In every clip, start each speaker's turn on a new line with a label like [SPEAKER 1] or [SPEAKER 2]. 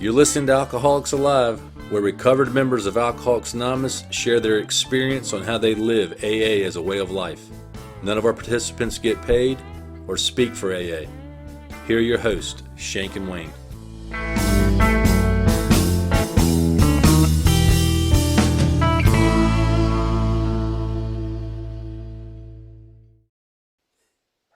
[SPEAKER 1] You're listening to Alcoholics Alive, where recovered members of Alcoholics Anonymous share their experience on how they live AA as a way of life. None of our participants get paid or speak for AA. Here are your hosts, Shank and Wayne.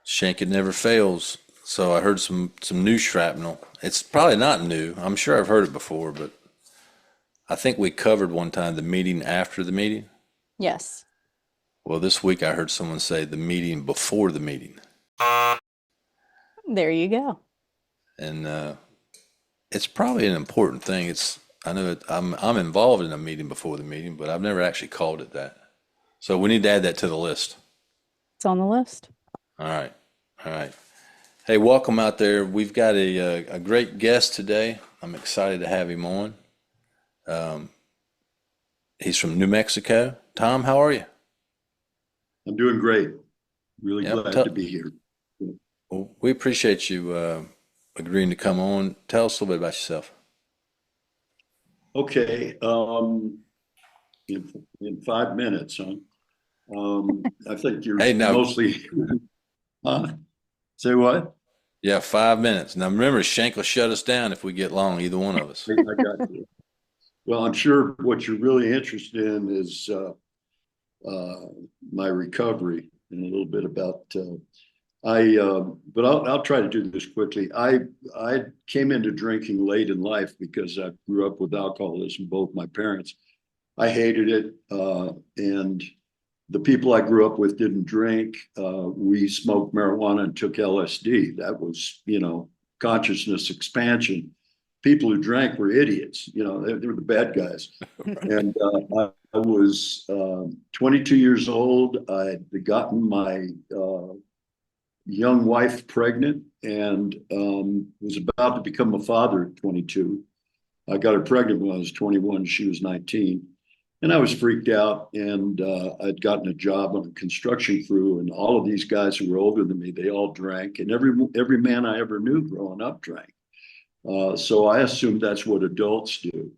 [SPEAKER 1] Shank, it never fails. So I heard some new shrapnel. It's probably not new. I'm sure I've heard it before, but I think we covered one time the meeting after the meeting.
[SPEAKER 2] Yes.
[SPEAKER 1] Well, this week I heard someone say the meeting before the meeting.
[SPEAKER 2] There you go.
[SPEAKER 1] And it's probably an important thing. I know I'm involved in a meeting before the meeting, but I've never actually called it that. So we need to add that to the list.
[SPEAKER 2] It's on the list.
[SPEAKER 1] All right. Hey, welcome out there. We've got a great guest today. I'm excited to have him on. He's from New Mexico. Tom, how are you?
[SPEAKER 3] I'm doing great. Really glad to be here.
[SPEAKER 1] Well, we appreciate you agreeing to come on. Tell us a little bit about yourself.
[SPEAKER 3] Okay. In 5 minutes, huh? I think you're mostly. Say what?
[SPEAKER 1] Yeah, 5 minutes. Now remember, Shank will shut us down if we get long, either one of us.
[SPEAKER 3] I got you. Well, I'm sure what you're really interested in is my recovery and a little bit about. But I'll try to do this quickly. I came into drinking late in life because I grew up with alcoholism. Both my parents, I hated it, and the people I grew up with didn't drink. We smoked marijuana and took LSD. That was, consciousness expansion. People who drank were idiots. They were the bad guys. And I was 22 years old. I'd gotten my young wife pregnant and was about to become a father at 22. I got her pregnant when I was 21. She was 19. And I was freaked out, and I'd gotten a job on a construction crew, and all of these guys who were older than me, they all drank, and every man I ever knew growing up drank. So I assumed that's what adults do,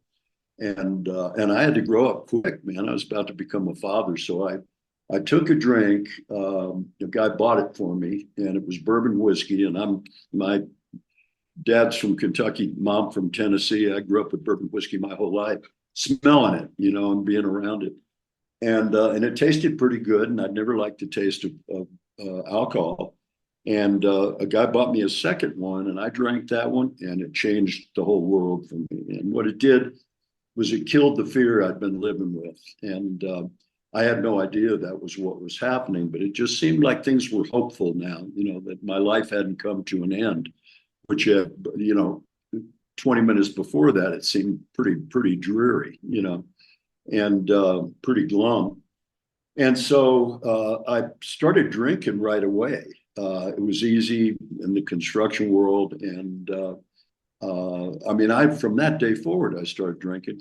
[SPEAKER 3] and I had to grow up quick, man. I was about to become a father, so I took a drink. The guy bought it for me, and it was bourbon whiskey. And my dad's from Kentucky, mom from Tennessee. I grew up with bourbon whiskey my whole life. Smelling it, and being around it, and it tasted pretty good. And I'd never liked the taste of alcohol. And a guy bought me a second one, and I drank that one, and it changed the whole world for me. And what it did was it killed the fear I'd been living with. And I had no idea that was what was happening, but it just seemed like things were hopeful now. That my life hadn't come to an end, which 20 minutes before that, it seemed pretty dreary, and pretty glum. And so I started drinking right away. It was easy in the construction world. And from that day forward, I started drinking.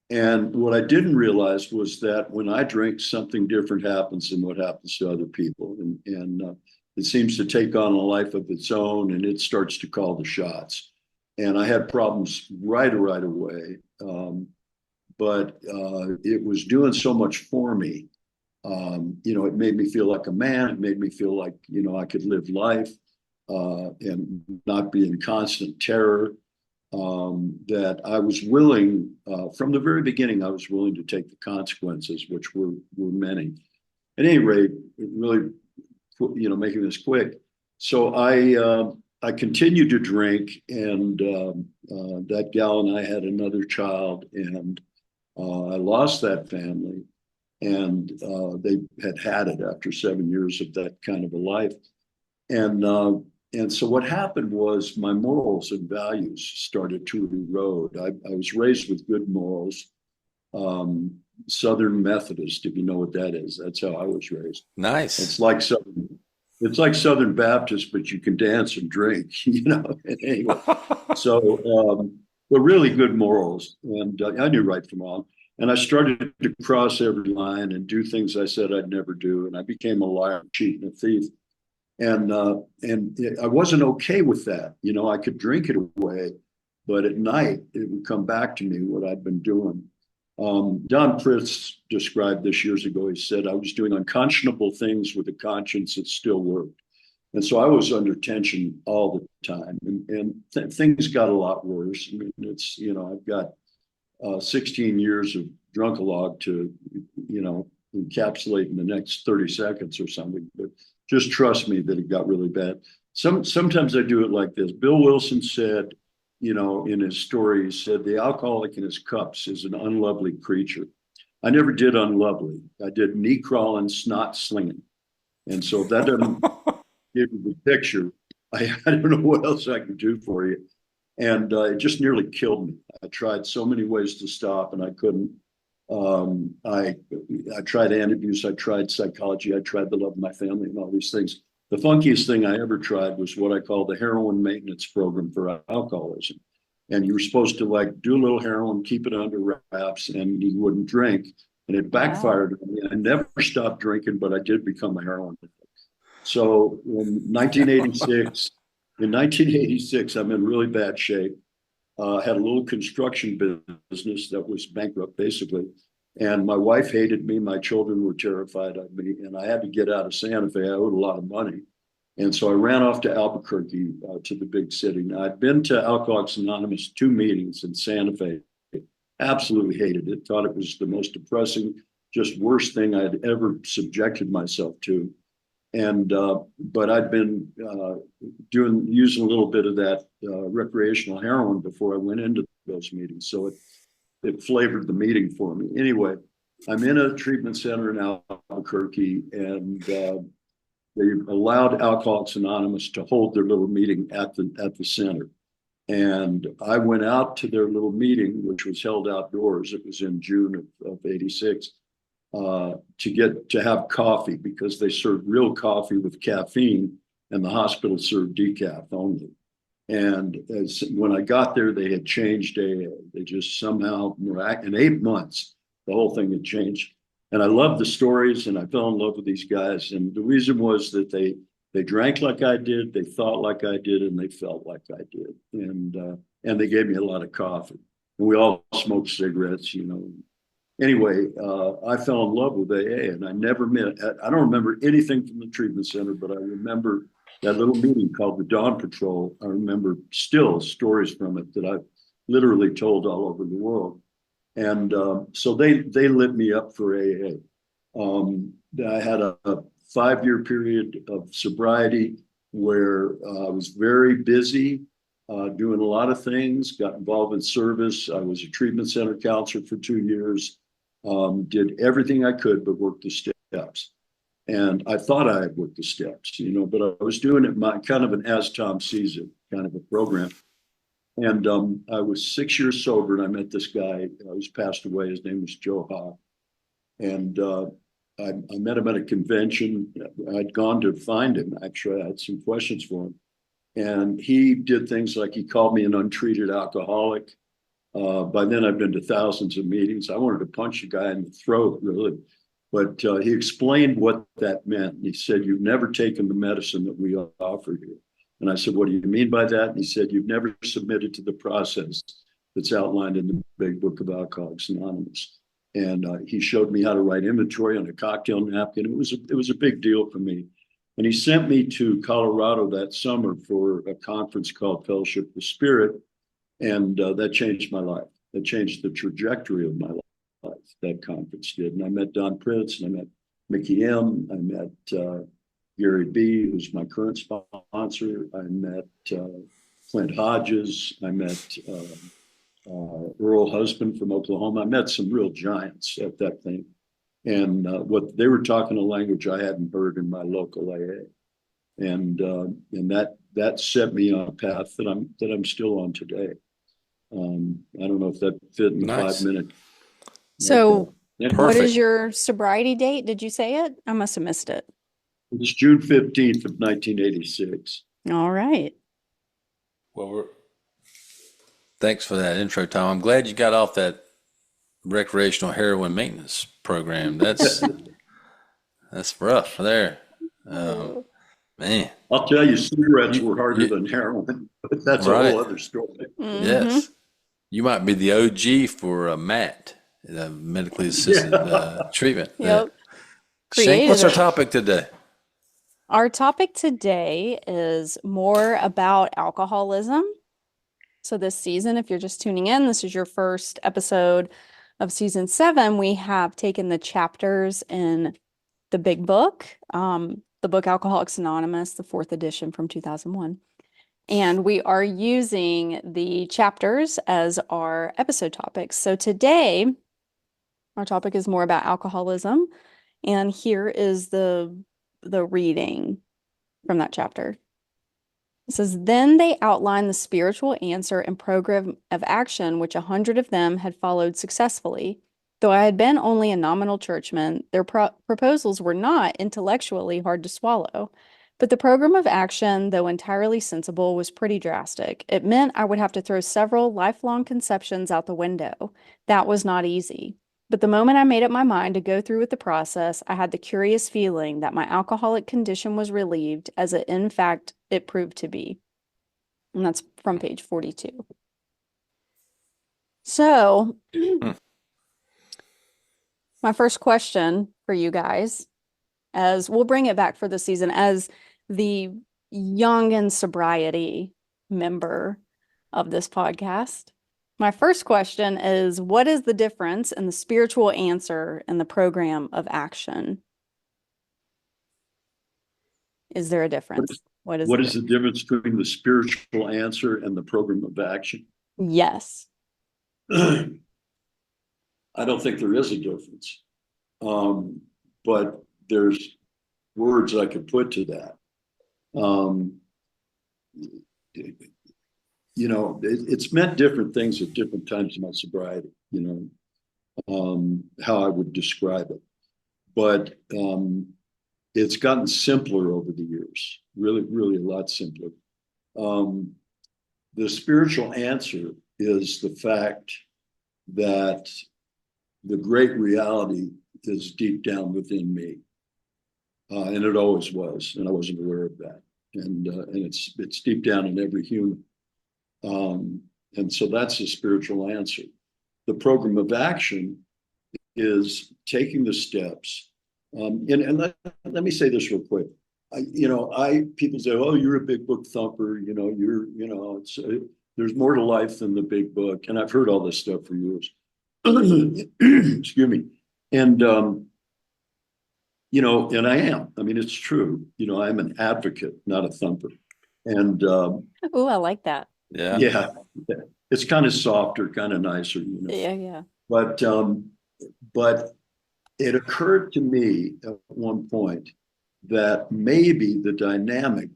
[SPEAKER 3] And what I didn't realize was that when I drink, something different happens than what happens to other people. And it seems to take on a life of its own, and it starts to call the shots. And I had problems right away, but it was doing so much for me. It made me feel like a man. It made me feel like, I could live life and not be in constant terror. That I was willing, from the very beginning, I was willing to take the consequences, which were many. At any rate, really, making this quick. So I continued to drink, and that gal and I had another child, and I lost that family, and they had it after 7 years of that kind of a life. And so what happened was my morals and values started to erode. I was raised with good morals, Southern Methodist, if you know what that is. That's how I was raised.
[SPEAKER 1] Nice.
[SPEAKER 3] It's like Southern Baptist, but you can dance and drink, Anyway, so, but really good morals, and I knew right from wrong. And I started to cross every line and do things I said I'd never do, and I became a liar, cheat, and a thief. And I wasn't okay with that. I could drink it away, but at night it would come back to me what I'd been doing. Don Pritz described this years ago. He said, I was doing unconscionable things with a conscience that still worked. And so I was under tension all the time. And things got a lot worse. I mean, it's, I've got 16 years of drunkalog to, encapsulate in the next 30 seconds or something. But just trust me that it got really bad. Sometimes I do it like this. Bill Wilson said, in his story, he said, the alcoholic in his cups is an unlovely creature. I never did unlovely. I did knee crawling, snot slinging. And so if that doesn't give you the picture, I don't know what else I can do for you. And it just nearly killed me. I tried so many ways to stop and I couldn't. I tried anti-abuse, I tried psychology, I tried the love of my family and all these things. The funkiest thing I ever tried was what I call the heroin maintenance program for alcoholism. And you were supposed to do a little heroin, keep it under wraps, and you wouldn't drink. And it backfired on me. I never stopped drinking, but I did become a heroin addict. So in 1986, I'm in really bad shape. Had a little construction business that was bankrupt, basically. And my wife hated me. My children were terrified of me. And I had to get out of Santa Fe. I owed a lot of money. And so I ran off to Albuquerque, to the big city. Now, I'd been to Alcoholics Anonymous 2 meetings in Santa Fe. Absolutely hated it. Thought it was the most depressing, just worst thing I'd ever subjected myself to. And but I'd been using a little bit of that recreational heroin before I went into those meetings. So it flavored the meeting for me. Anyway, I'm in a treatment center in Albuquerque, and they allowed Alcoholics Anonymous to hold their little meeting at the center. And I went out to their little meeting, which was held outdoors. It was in June of 86, to have coffee, because they served real coffee with caffeine and the hospital served decaf only. And when I got there, they had changed AA. They just somehow, in 8 months, the whole thing had changed. And I loved the stories, and I fell in love with these guys. And the reason was that they drank like I did, they thought like I did, and they felt like I did. And they gave me a lot of coffee. And we all smoked cigarettes, Anyway, I fell in love with AA, and I don't remember anything from the treatment center, but I remember that little meeting called the Dawn Patrol. I remember still stories from it that I've literally told all over the world. And so they lit me up for AA. I had a 5-year period of sobriety where I was very busy, doing a lot of things, got involved in service. I was a treatment center counselor for 2 years, did everything I could but work the steps. And I thought I had worked the steps, but I was doing it kind of an as Tom sees it kind of a program. And I was 6 years sober, and I met this guy who's passed away. His name was Joe Ha. And I met him at a convention. I'd gone to find him, actually. I had some questions for him. And he did things like he called me an untreated alcoholic. By then, I'd been to thousands of meetings. I wanted to punch a guy in the throat, really. But he explained what that meant. And he said, you've never taken the medicine that we offer you. And I said, what do you mean by that? And he said, you've never submitted to the process that's outlined in the big book of Alcoholics Anonymous. And he showed me how to write inventory on a cocktail napkin. It was a big deal for me. And he sent me to Colorado that summer for a conference called Fellowship of the Spirit. And that changed my life. That changed the trajectory of my life. That conference did. And I met Don Pritz, and I met Mickey M. I met Gary B., who's my current sponsor. I met Clint Hodges. I met Earl Husband from Oklahoma. I met some real giants at that thing. And what they were talking a language I hadn't heard in my local AA. And that set me on a path that I'm still on today. I don't know if that fit in the
[SPEAKER 1] Nice.
[SPEAKER 3] 5 minute.
[SPEAKER 2] So
[SPEAKER 3] What
[SPEAKER 2] what
[SPEAKER 1] Perfect.
[SPEAKER 2] is your sobriety date? Did you say it? I must have missed it.
[SPEAKER 3] It's June 15th of 1986.
[SPEAKER 2] All right.
[SPEAKER 1] Well, thanks for that intro, Tom. I'm glad you got off that recreational heroin maintenance program. That's rough there. Man, Man,
[SPEAKER 3] I'll tell you, cigarettes
[SPEAKER 1] you,
[SPEAKER 3] were harder
[SPEAKER 1] you
[SPEAKER 3] than heroin, but that's a
[SPEAKER 1] right.
[SPEAKER 3] whole other story.
[SPEAKER 2] Mm-hmm.
[SPEAKER 1] Yes. You might be the OG for MAT, medically assisted
[SPEAKER 3] Yeah.
[SPEAKER 1] treatment. Yeah.
[SPEAKER 2] Yep.
[SPEAKER 1] Shank,
[SPEAKER 2] Created
[SPEAKER 1] what's our
[SPEAKER 2] it.
[SPEAKER 1] topic today?
[SPEAKER 2] Our topic today is more about alcoholism. So, this season, if you're just tuning in, this is your first episode of season 7. We have taken the chapters in the big book, the book Alcoholics Anonymous, the 4th edition from 2001. And we are using the chapters as our episode topics. So, today, our topic is more about alcoholism. And here is the reading from that chapter. It says, Then they outlined the spiritual answer and program of action, which 100 of them had followed successfully. Though I had been only a nominal churchman, their proposals were not intellectually hard to swallow. But the program of action, though entirely sensible, was pretty drastic. It meant I would have to throw several lifelong conceptions out the window. That was not easy. But the moment I made up my mind to go through with the process, I had the curious feeling that my alcoholic condition was relieved, as in fact it proved to be. And that's from page 42. So,
[SPEAKER 1] Hmm.
[SPEAKER 2] my first question for you guys, as we'll bring it back for the season, as the young in sobriety member of this podcast. My first question is, what is the difference in the spiritual answer and the program of action? Is there a difference? What is the
[SPEAKER 3] What is the
[SPEAKER 2] difference?
[SPEAKER 3] difference between the spiritual answer and the program of action?
[SPEAKER 2] Yes.
[SPEAKER 3] I don't think there is a difference. But there's words I could put to that. Um, it's meant different things at different times in my sobriety, how I would describe it. But it's gotten simpler over the years, really, really a lot simpler. The spiritual answer is the fact that the great reality is deep down within me. And it always was, and I wasn't aware of that. And it's deep down in every human. And so that's the spiritual answer. The program of action is taking the steps. And let me say this real quick. People say, "Oh, you're a big book thumper. There's more to life than the big book." And I've heard all this stuff for years. Excuse me. And and I am. I mean, it's true. I'm an advocate, not a thumper. And
[SPEAKER 2] Oh, I like that.
[SPEAKER 1] Yeah.
[SPEAKER 3] yeah, it's kind of softer, kind of nicer.
[SPEAKER 2] Yeah.
[SPEAKER 3] But it occurred to me at one point that maybe the dynamic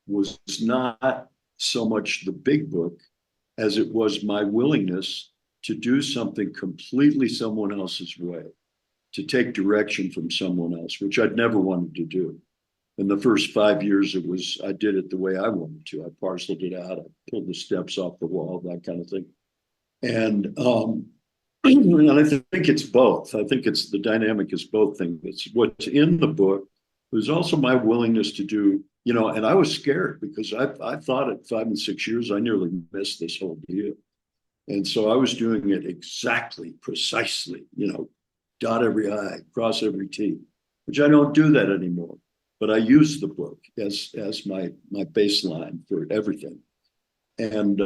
[SPEAKER 3] was not so much the big book as it was my willingness to do something completely someone else's way, to take direction from someone else, which I'd never wanted to do. In the first 5 years, I did it the way I wanted to. I parceled it out, I pulled the steps off the wall, that kind of thing. And and I think it's both. I think it's the dynamic is both things. It's what's in the book. There's also my willingness to do, and I was scared because I thought at 5 and 6 years, I nearly missed this whole deal. And so I was doing it exactly, precisely, dot every I, cross every T, which I don't do that anymore. But I use the book as my baseline for everything. And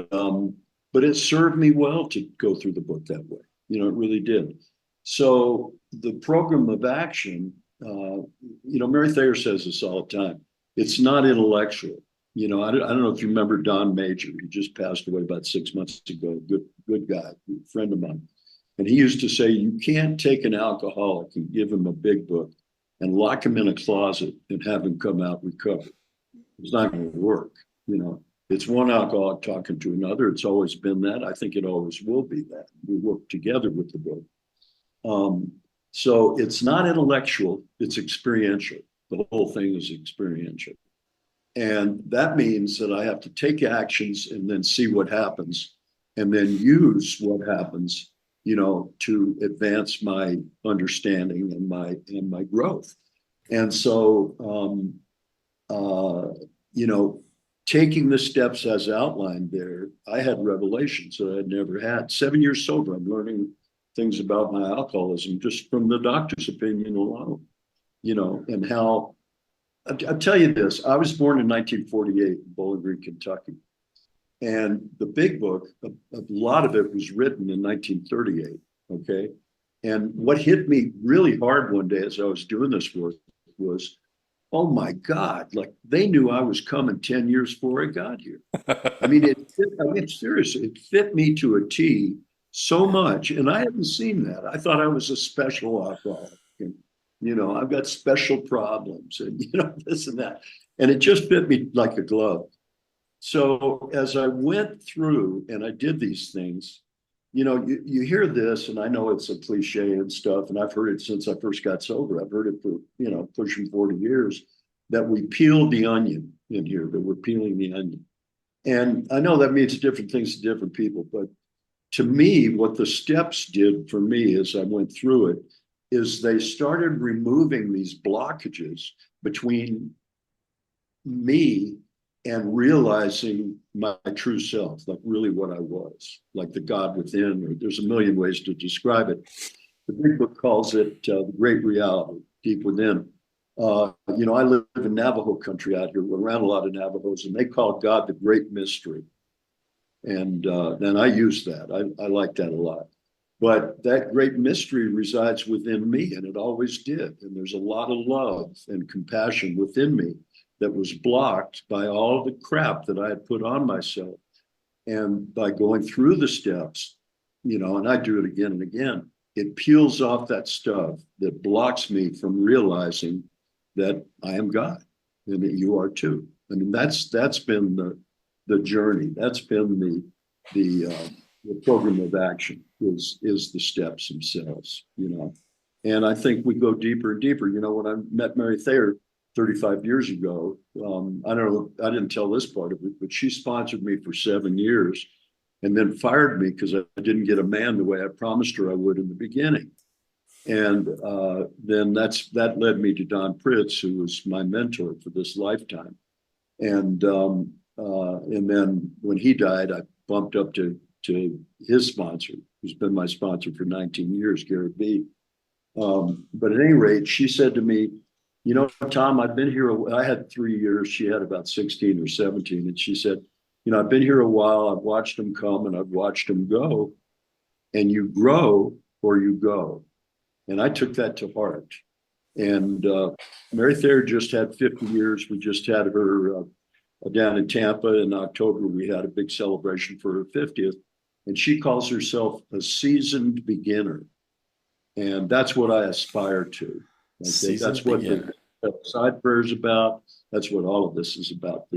[SPEAKER 3] but it served me well to go through the book that way. It really did. So the program of action, Mary Thayer says this all the time. It's not intellectual. I don't know if you remember Don Major. He just passed away about 6 months ago. Good guy, good friend of mine. And he used to say, you can't take an alcoholic and give him a big book and lock him in a closet and have him come out recovered. It's not going to work. It's one alcoholic talking to another. It's always been that. I think it always will be that. We work together with the book. So it's not intellectual, it's experiential. The whole thing is experiential. And that means that I have to take actions and then see what happens and then use what happens, to advance my understanding and my growth. And so uh, you know, taking the steps as outlined there, I had revelations that I'd never had. 7 years sober, I'm learning things about my alcoholism just from the doctor's opinion alone, and how I'll tell you this. I was born in 1948 in Bowling Green, Kentucky. And the big book, a lot of it was written in 1938. Okay. And what hit me really hard one day as I was doing this work was, oh my God, like they knew I was coming 10 years before I got here. I mean, seriously, it fit me to a T so much. And I hadn't seen that. I thought I was a special alcoholic. And, I've got special problems and, this and that. And it just fit me like a glove. So as I went through and I did these things, you hear this, and I know it's a cliche and stuff, and I've heard it since I first got sober. I've heard it for, pushing 40 years, that we peeled the onion in here, that we're peeling the onion. And I know that means different things to different people, but to me, what the steps did for me as I went through it is they started removing these blockages between me and realizing my true self, like really what I was, like the God within, or there's a million ways to describe it. The big book calls it the great reality, deep within. I live in Navajo country out here. We're around a lot of Navajos, and they call God the great mystery. And then I use that. I like that a lot. But that great mystery resides within me, and it always did. And there's a lot of love and compassion within me that was blocked by all the crap that I had put on myself. And by going through the steps, and I do it again and again, it peels off that stuff that blocks me from realizing that I am God and that you are too. I mean, that's been the journey. That's been the program of action is the steps themselves, And I think we go deeper and deeper. When I met Mary Thayer 35 years ago, I don't know, I didn't tell this part of it, but she sponsored me for 7 years and then fired me because I didn't get a man the way I promised her I would in the beginning. And then that led me to Don Pritz, who was my mentor for this lifetime. And then when he died, I bumped up to his sponsor, who's been my sponsor for 19 years, Gary B. But at any rate, she said to me, Tom, I've been here. I had 3 years. She had about 16 or 17. And she said, I've been here a while. I've watched them come and I've watched them go. And you grow or you go. And I took that to heart. And Mary Thayer just had 50 years. We just had her down in Tampa in October. We had a big celebration for her 50th. And she calls herself a seasoned beginner. And that's what I aspire to. Okay? That's what the side prayer is about. That's what all of this is about.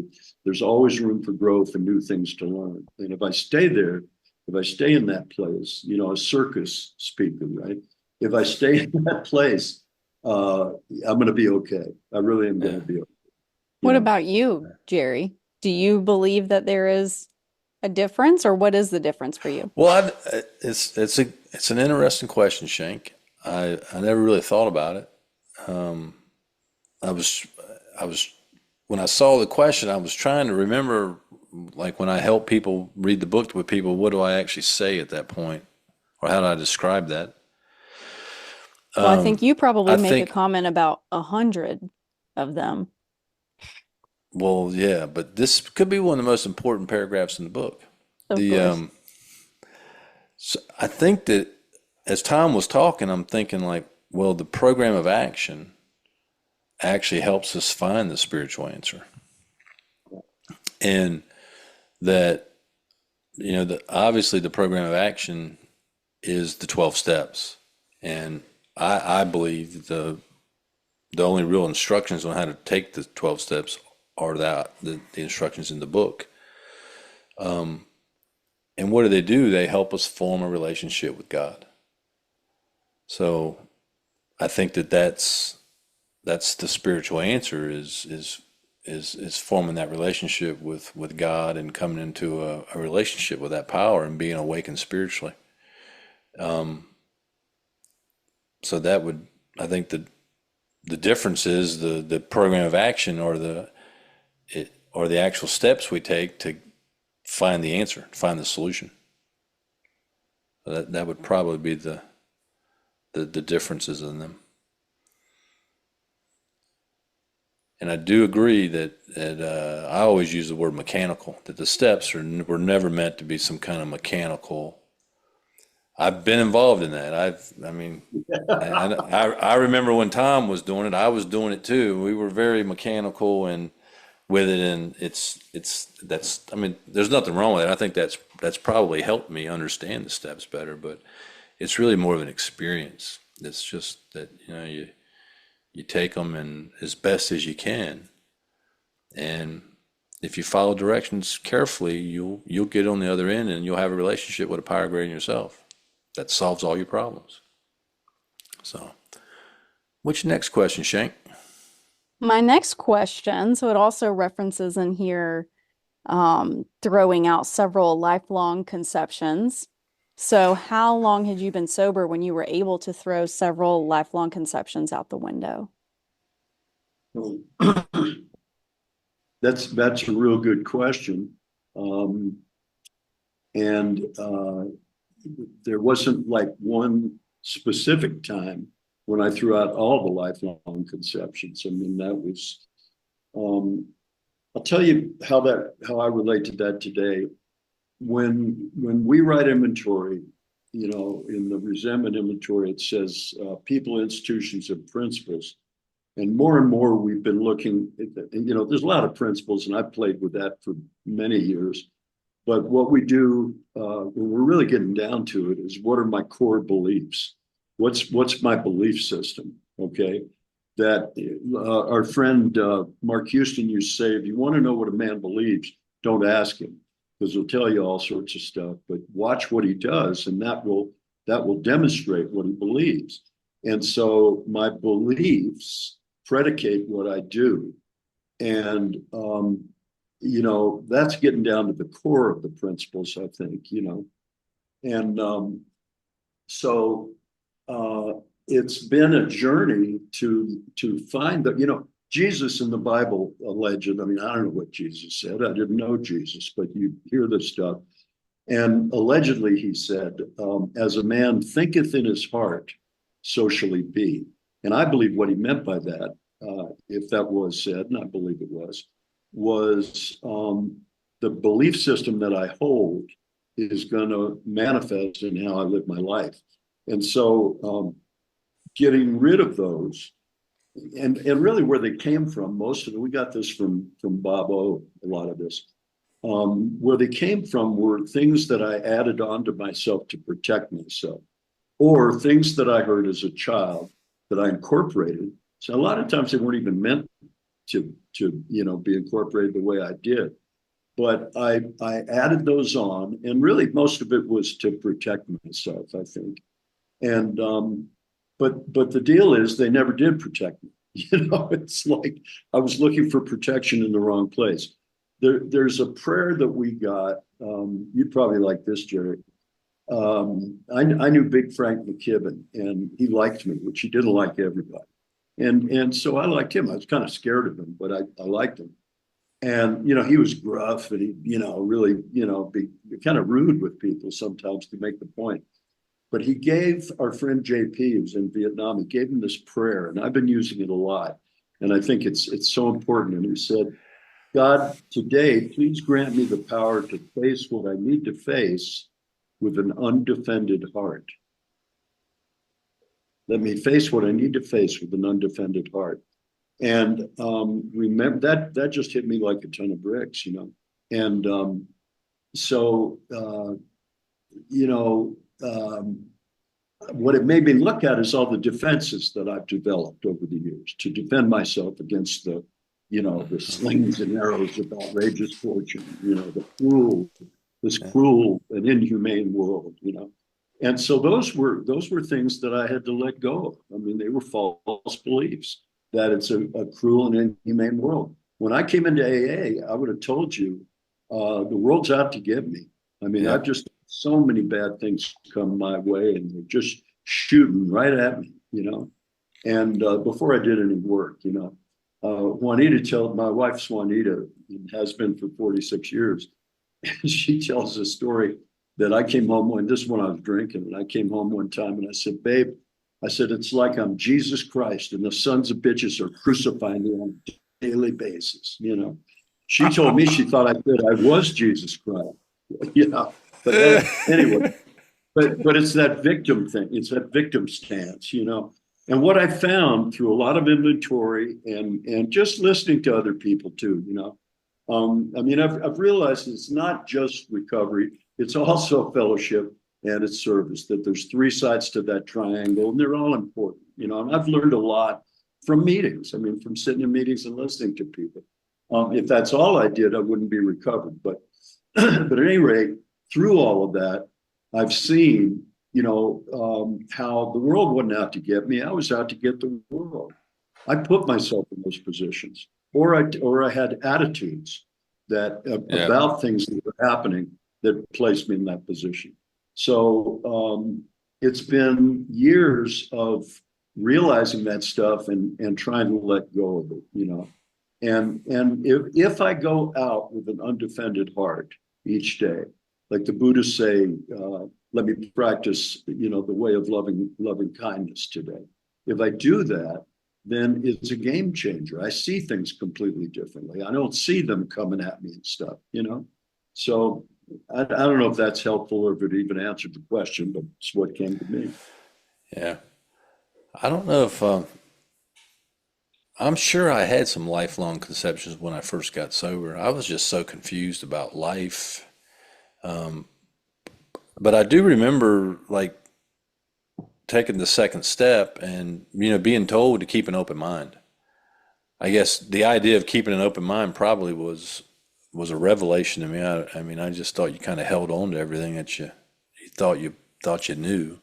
[SPEAKER 3] There's always room for growth and new things to learn. And if I stay there, if I stay in that place, a circus speaker, right? If I stay in that place, I'm going to be okay. I really am going to be okay.
[SPEAKER 2] What about you, Jerry? Do you believe that there is a difference, or what is the difference for you?
[SPEAKER 1] Well, it's an interesting question, Shank. I never really thought about it. I was when I saw the question, I was trying to remember, like when I help people read the book with people, what do I actually say at that point, or how do I describe that?
[SPEAKER 2] Well, I think you probably make a comment about 100 of them.
[SPEAKER 1] Well, yeah, but this could be one of the most important paragraphs in the book.
[SPEAKER 2] Of course.
[SPEAKER 1] So I think that as Tom was talking, I'm thinking like, well, the program of action actually helps us find the spiritual answer. And that, obviously the program of action is the 12 steps. And I believe the only real instructions on how to take the 12 steps are the instructions in the book. And what do? They help us form a relationship with God. So I think that's the spiritual answer is forming that relationship with God and coming into a relationship with that power and being awakened spiritually. So I think the difference is the program of action, or or the actual steps we take to find the answer, find the solution. That would probably be the differences in them. And I do agree that I always use the word mechanical, that the steps were never meant to be some kind of mechanical. I've been involved in that. I remember when Tom was doing it, I was doing it too. We were very mechanical and with it, and there's nothing wrong with it. I think that's probably helped me understand the steps better, but it's really more of an experience. It's just that, you take them and as best as you can, and if you follow directions carefully, you'll get on the other end, and you'll have a relationship with a higher grade in yourself that solves all your problems. So, what's your next question, Shank?
[SPEAKER 2] My next question, so it also references in here throwing out several lifelong conceptions. So how long had you been sober when you were able to throw several lifelong conceptions out the window?
[SPEAKER 3] That's a real good question. And there wasn't like one specific time when I threw out all the lifelong conceptions. I mean, that was, I'll tell you how I relate to that today. When we write inventory, in the resentment inventory, it says people, institutions, and principles. And more we've been looking at, there's a lot of principles, and I've played with that for many years. But what we do when we're really getting down to it is, what are my core beliefs? What's my belief system? Okay. That our friend Mark Houston used to say, if you want to know what a man believes, don't ask him, because he'll tell you all sorts of stuff, but watch what he does, and that will demonstrate what he believes. And so my beliefs predicate what I do. And, that's getting down to the core of the principles, I think, And so it's been a journey to find that, Jesus in the Bible alleged, I don't know what Jesus said. I didn't know Jesus, but you hear this stuff. And allegedly he said, as a man thinketh in his heart, so shall he be. And I believe what he meant by that, if that was said, and I believe it was the belief system that I hold is going to manifest in how I live my life. And so getting rid of those, and really where they came from, most of it, we got this from Bob O, a lot of this. Where they came from were things that I added on to myself to protect myself, or things that I heard as a child that I incorporated. So a lot of times they weren't even meant to be incorporated the way I did. But I added those on, and really most of it was to protect myself, I think. And but the deal is, they never did protect me. It's like I was looking for protection in the wrong place. There's a prayer that we got. You'd probably like this, Jerry. I knew Big Frank McKibben, and he liked me, which he didn't like everybody. And so I liked him. I was kind of scared of him, but I liked him. And, he was gruff, and he, really, be kind of rude with people sometimes to make the point. But he gave our friend JP, who's in Vietnam, he gave him this prayer, and I've been using it a lot. And I think it's so important. And he said, God, today, please grant me the power to face what I need to face with an undefended heart. Let me face what I need to face with an undefended heart. And remember that just hit me like a ton of bricks, And what it made me look at is all the defenses that I've developed over the years to defend myself against the slings and arrows of outrageous fortune, this cruel and inhumane world, And so those were things that I had to let go of. I mean, they were false beliefs that it's a cruel and inhumane world. When I came into AA, I would have told you, the world's out to get me. I mean, I've just so many bad things come my way, and they're just shooting right at me, And before I did any work, my wife's Juanita, has been for 46 years. And she tells a story that I came home this is when I was drinking, and I came home one time and I said, babe, I said, it's like I'm Jesus Christ and the sons of bitches are crucifying me on a daily basis. She told me she thought I was Jesus Christ. you know, but anyway, but it's that victim thing. It's that victim stance. And what I found through a lot of inventory and just listening to other people too. I mean, I've realized it's not just recovery; it's also fellowship and it's service. That there's three sides to that triangle, and they're all important. And I've learned a lot from meetings. I mean, from sitting in meetings and listening to people. If that's all I did, I wouldn't be recovered. But but at any rate, through all of that, I've seen, how the world wasn't out to get me. I was out to get the world. I put myself in those positions, or I had attitudes that
[SPEAKER 1] Yeah.
[SPEAKER 3] about things that were happening that placed me in that position. So it's been years of realizing that stuff and trying to let go of it. And if I go out with an undefended heart each day, like the Buddhists say, let me practice, the way of loving kindness today. If I do that, then it's a game changer. I see things completely differently. I don't see them coming at me and stuff. So I don't know if that's helpful or if it even answered the question, but it's what came to me.
[SPEAKER 1] Yeah. I don't know if I'm sure I had some lifelong conceptions when I first got sober. I was just so confused about life. But I do remember like taking the second step and being told to keep an open mind. I guess the idea of keeping an open mind probably was a revelation to me. I mean, I just thought you kind of held on to everything that you thought you knew.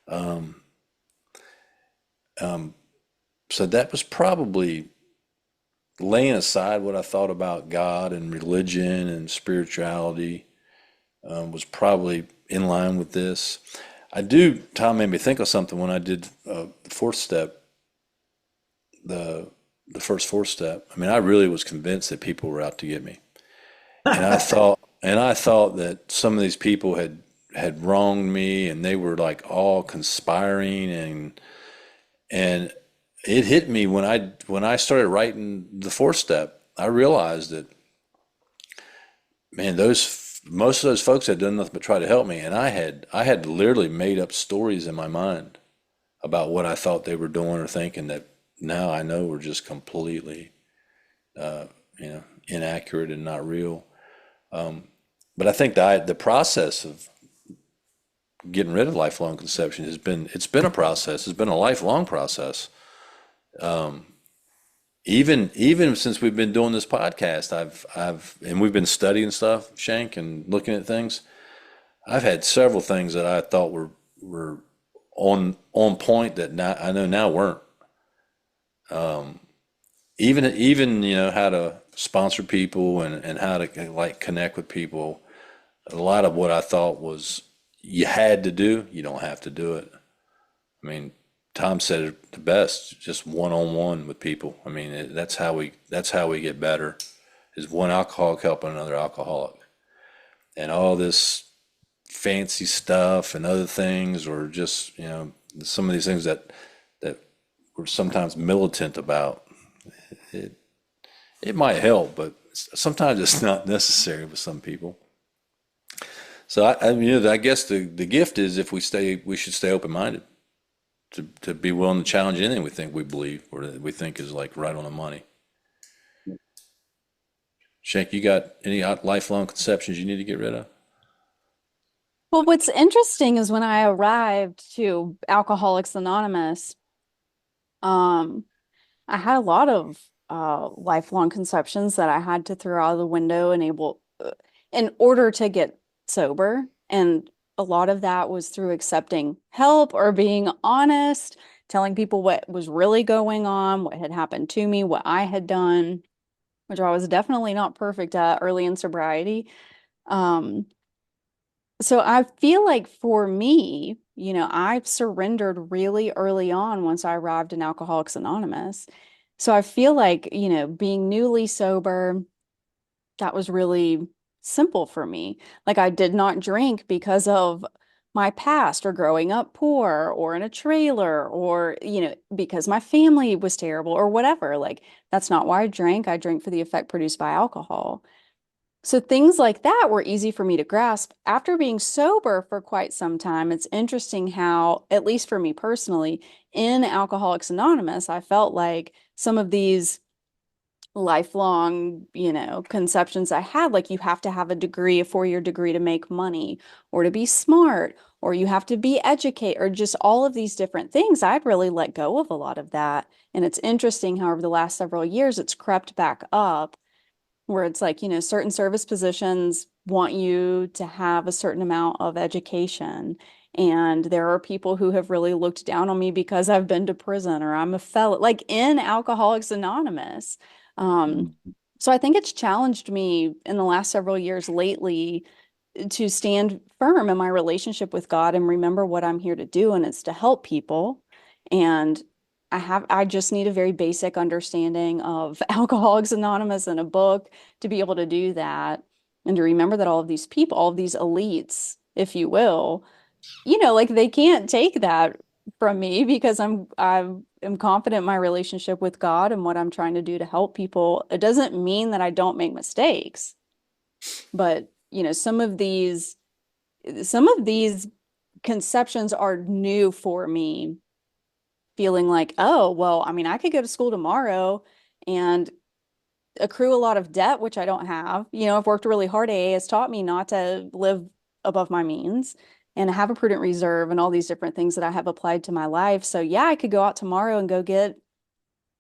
[SPEAKER 1] Um, um, so that was probably laying aside what I thought about God and religion and spirituality, was probably in line with this. Tom made me think of something when I did the fourth step, the the first fourth step. I mean, I really was convinced that people were out to get me, and I thought that some of these people had wronged me, and they were like all conspiring, and it hit me when I started writing the fourth step. I realized that, man, those most of those folks had done nothing but try to help me, and I had literally made up stories in my mind about what I thought they were doing or thinking that now I know were just completely inaccurate and not real. But I think the process of getting rid of lifelong conception it's been a process. It's been a lifelong process. Even since we've been doing this podcast, and we've been studying stuff, Shank, and looking at things. I've had several things that I thought were on point that I know now weren't. Even how to sponsor people and how to like connect with people. A lot of what I thought was you had to do, you don't have to do it. I mean, Tom said it the best, just one on one with people. I mean, that's how we get better, is one alcoholic helping another alcoholic, and all this fancy stuff and other things, or just some of these things that we're sometimes militant about. It it might help, but sometimes it's not necessary with some people. So I guess the gift is, if we should stay open minded to be willing to challenge anything we believe or that we think is like right on the money. Shank, you got any lifelong conceptions you need to get rid of?
[SPEAKER 2] Well, what's interesting is when I arrived to Alcoholics Anonymous, um, I had a lot of lifelong conceptions that I had to throw out of the window in order to get sober. And a lot of that was through accepting help or being honest, telling people what was really going on, what had happened to me, what I had done, which I was definitely not perfect at early in sobriety. Um, so I feel like for me, I surrendered really early on once I arrived in Alcoholics Anonymous. So I feel like, being newly sober, that was really simple for me. Like I did not drink because of my past or growing up poor or in a trailer or, because my family was terrible or whatever. Like that's not why I drank. I drank for the effect produced by alcohol. So things like that were easy for me to grasp. After being sober for quite some time, it's interesting how, at least for me personally, in Alcoholics Anonymous, I felt like some of these lifelong, conceptions I had, like you have to have a degree, a 4-year degree to make money or to be smart, or you have to be educated, or just all of these different things. I'd really let go of a lot of that. And it's interesting how over the last several years, it's crept back up where it's like, certain service positions want you to have a certain amount of education. And there are people who have really looked down on me because I've been to prison or I'm a felon, like in Alcoholics Anonymous. Um, so I think it's challenged me in the last several years lately to stand firm in my relationship with God and remember what I'm here to do, and it's to help people. And I just need a very basic understanding of Alcoholics Anonymous and a book to be able to do that and to remember that all of these people, all of these elites, if you will, like they can't take that from me because I'm confident in my relationship with God and what I'm trying to do to help people. It doesn't mean that I don't make mistakes, but some of these conceptions are new for me, feeling like, oh, well, I mean, I could go to school tomorrow and accrue a lot of debt, which I don't have. I've worked really hard. AA has taught me not to live above my means and have a prudent reserve and all these different things that I have applied to my life. So yeah, I could go out tomorrow and go get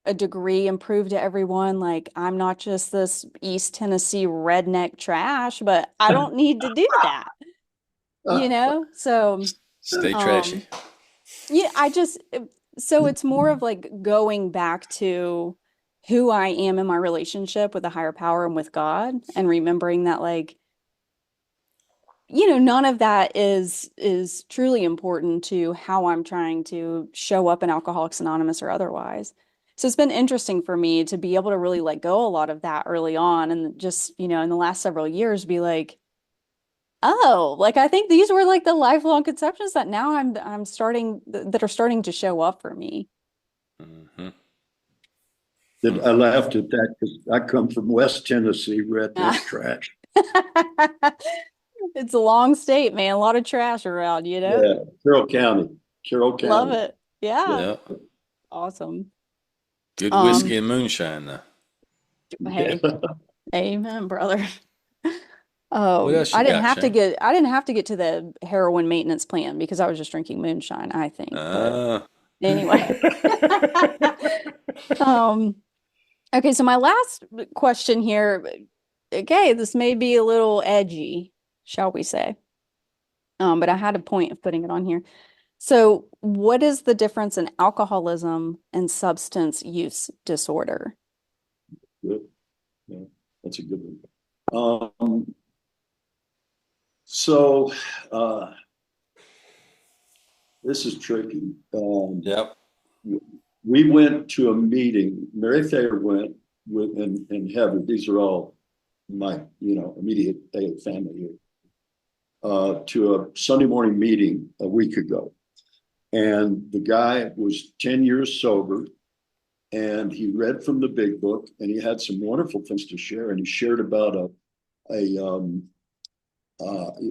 [SPEAKER 2] a degree and prove to everyone like I'm not just this East Tennessee redneck trash, but I don't need to do that, So,
[SPEAKER 1] Stay
[SPEAKER 2] um,
[SPEAKER 1] trashy.
[SPEAKER 2] yeah, so it's more of like going back to who I am in my relationship with a higher power and with God and remembering that like, none of that is truly important to how I'm trying to show up in Alcoholics Anonymous or otherwise. So it's been interesting for me to be able to really let go a lot of that early on and just, in the last several years be like, oh, like I think these were like the lifelong conceptions that now I'm starting that are starting to show up for me.
[SPEAKER 1] Mm-hmm.
[SPEAKER 3] That I laughed at that because I come from West Tennessee,
[SPEAKER 2] Yeah.
[SPEAKER 3] redneck trash.
[SPEAKER 2] It's a long state, man. A lot of trash around,
[SPEAKER 3] Yeah, Carroll County, Carroll
[SPEAKER 2] Love
[SPEAKER 3] County.
[SPEAKER 2] it. Yeah.
[SPEAKER 1] Yeah.
[SPEAKER 2] Awesome.
[SPEAKER 1] Good whiskey
[SPEAKER 2] Um,
[SPEAKER 1] and moonshine, though.
[SPEAKER 3] Yeah.
[SPEAKER 2] hey, amen, brother.
[SPEAKER 1] What else you got, Shane?
[SPEAKER 2] I didn't have to get to the heroin maintenance plan because I was just drinking moonshine, I think. But
[SPEAKER 1] Uh,
[SPEAKER 2] anyway. Um, okay, so my last question here, okay, this may be a little edgy, shall we say. But I had a point of putting it on here. So, what is the difference in alcoholism and substance use disorder?
[SPEAKER 3] Good. Yeah, that's a good one. So uh, this is tricky.
[SPEAKER 1] yep.
[SPEAKER 3] We went to a meeting. Mary Thayer went with and Heather. These are all my immediate family here. To a Sunday morning meeting a week ago, and the guy was 10 years sober, and he read from the big book, and he had some wonderful things to share. And he shared about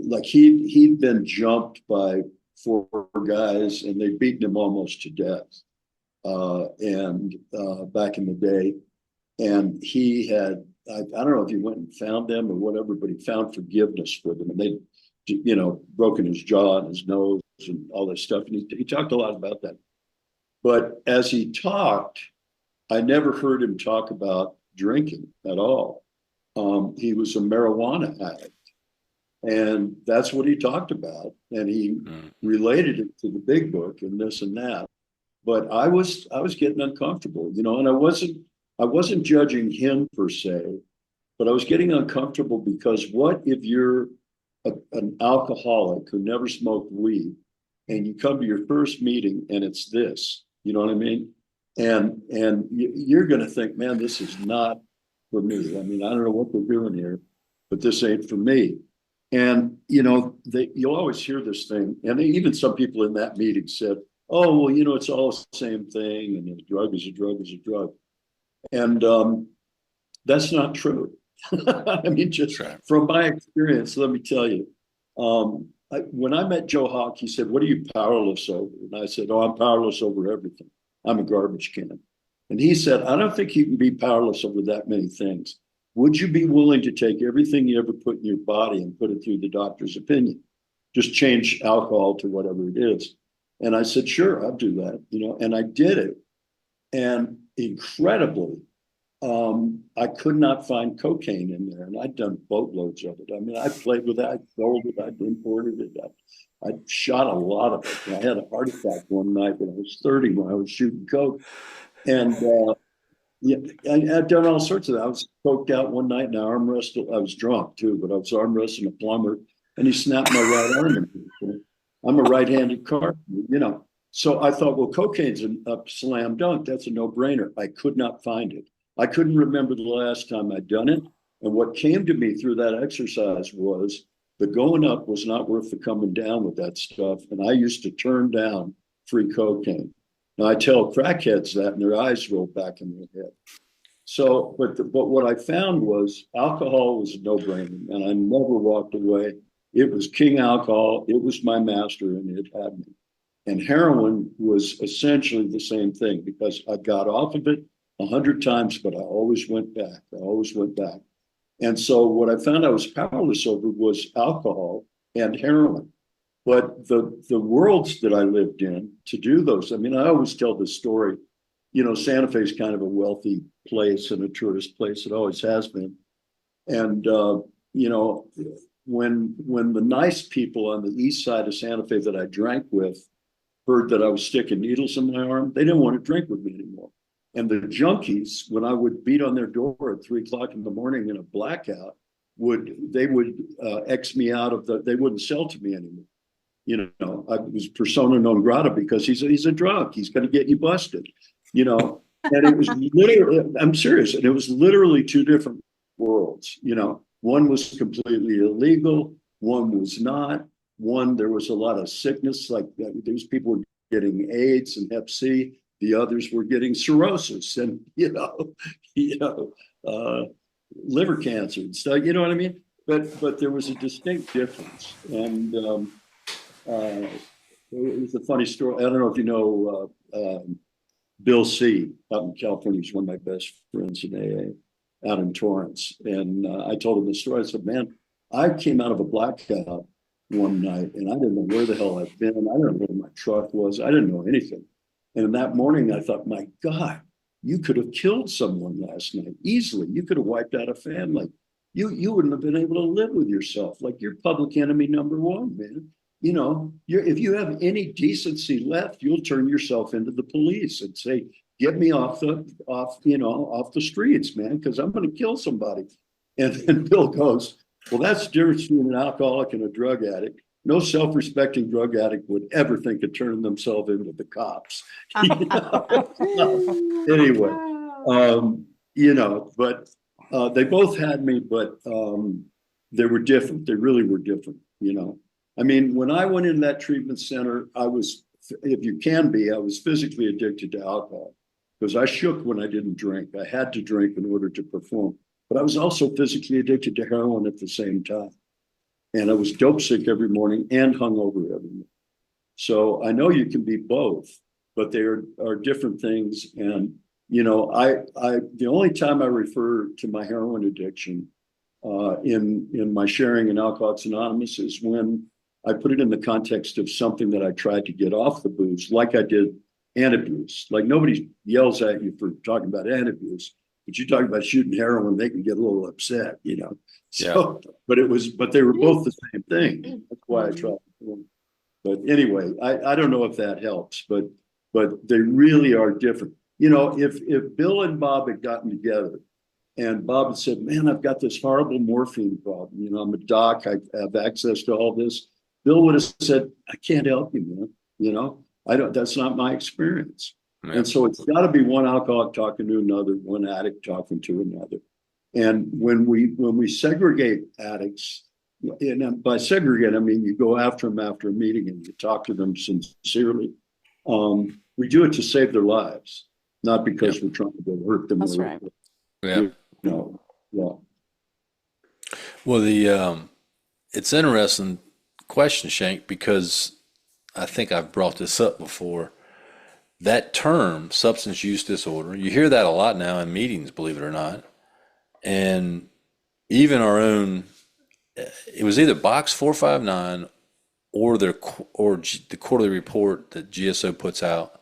[SPEAKER 3] like he'd been jumped by 4 guys, and they'd beaten him almost to death. And back in the day, and he had I don't know if he went and found them or whatever, but he found forgiveness for them, and they, broken his jaw and his nose and all this stuff. And he talked a lot about that. But as he talked, I never heard him talk about drinking at all. He was a marijuana addict, and that's what he talked about. And he related it to the big book and this and that. But I was getting uncomfortable, and I wasn't judging him per se, but I was getting uncomfortable because what if you're an alcoholic who never smoked weed and you come to your first meeting and it's this, you know what I mean? And you're going to think, man, this is not for me. I mean, I don't know what they're doing here, but this ain't for me. And you'll always hear this thing, and even some people in that meeting said, "Oh, well, it's all the same thing, and a drug is a drug is a drug," and that's not true. I mean, just from my experience, let me tell you. When I met Joe Hawk, he said, "What are you powerless over?" And I said, "Oh, I'm powerless over everything. I'm a garbage can." And he said, "I don't think you can be powerless over that many things. Would you be willing to take everything you ever put in your body and put it through the doctor's opinion? Just change alcohol to whatever it is." And I said, "Sure, I'll do that." And I did it. And incredibly, I could not find cocaine in there, and I'd done boatloads of it. I mean, I played with it, I sold it, I'd imported it, I shot a lot of it. And I had a heart attack one night when I was 30 when I was shooting coke, and yeah, I've done all sorts of that. I was coked out one night and I arm wrestled. I was drunk too, but I was arm wrestling a plumber, and he snapped my right arm. I'm a right-handed carpenter. So I thought, well, cocaine's a slam dunk. That's a no-brainer. I could not find it. I couldn't remember the last time I'd done it. And what came to me through that exercise was the going up was not worth the coming down with that stuff. And I used to turn down free cocaine. Now I tell crackheads that, and their eyes roll back in their head. So, but what I found was alcohol was a no-brainer, and I never walked away. It was king alcohol. It was my master, and it had me. And heroin was essentially the same thing because I got off of it 100 times, but I always went back. I always went back. And so what I found I was powerless over was alcohol and heroin. But the worlds that I lived in to do those, I mean, I always tell this story. Santa Fe is kind of a wealthy place and a tourist place. It always has been. And when the nice people on the east side of Santa Fe that I drank with heard that I was sticking needles in my arm, they didn't want to drink with me anymore. And the junkies, when I would beat on their door at 3 o'clock in the morning in a blackout, would X me out of they wouldn't sell to me anymore. I was persona non grata because he's a drug. He's going to get you busted. And it was literally, I'm serious, and it was literally two different worlds. One was completely illegal, one was not. One, there was a lot of sickness, like these people were getting AIDS and Hep C. The others were getting cirrhosis and liver cancer and stuff. You know what I mean? But there was a distinct difference, and it was a funny story. I don't know if you know Bill C. out in California. He's one of my best friends in AA out in Torrance, and I told him the story. I said, "Man, I came out of a blackout one night, and I didn't know where the hell I'd been. I didn't know where my truck was. I didn't know anything." And that morning, I thought, "My God, you could have killed someone last night easily. You could have wiped out a family. You wouldn't have been able to live with yourself. Like you're public enemy number one, man. If you have any decency left, you'll turn yourself into the police and say, 'Get me off the streets, man, because I'm going to kill somebody.'" And then Bill goes, "Well, that's the difference between an alcoholic and a drug addict. No self-respecting drug addict would ever think of turning themselves into the cops." Anyway, but they both had me, but they were different. They really were different. I mean, when I went in that treatment center, I was physically addicted to alcohol because I shook when I didn't drink. I had to drink in order to perform, but I was also physically addicted to heroin at the same time. And I was dope sick every morning and hungover every morning. So I know you can be both, but there are different things. And the only time I refer to my heroin addiction in my sharing in Alcoholics Anonymous is when I put it in the context of something that I tried to get off the booze, like I did antabuse. Like nobody yells at you for talking about antabuse, but you talk about shooting heroin, they can get a little upset. So, yeah. But they were both the same thing. That's why I tried. But anyway, I don't know if that helps, but they really are different. If Bill and Bob had gotten together and Bob had said, "Man, I've got this horrible morphine problem. I'm a doc. I have access to all this." Bill would have said, "I can't help you, man. I don't, that's not my experience."
[SPEAKER 1] Yeah.
[SPEAKER 3] And so it's got to be one alcoholic talking to another, one addict talking to another. And when we segregate addicts, and by segregate I mean you go after them after a meeting and you talk to them sincerely. We do it to save their lives, not
[SPEAKER 1] Yeah.
[SPEAKER 3] because we're trying to hurt them
[SPEAKER 2] That's
[SPEAKER 3] or
[SPEAKER 2] right.
[SPEAKER 1] Yeah.
[SPEAKER 3] you know. Yeah.
[SPEAKER 1] Well, the it's interesting question, Shank, because I think I've brought this up before. That term, substance use disorder, you hear that a lot now in meetings, believe it or not. And even our own, it was either Box 459 or the quarterly report that GSO puts out.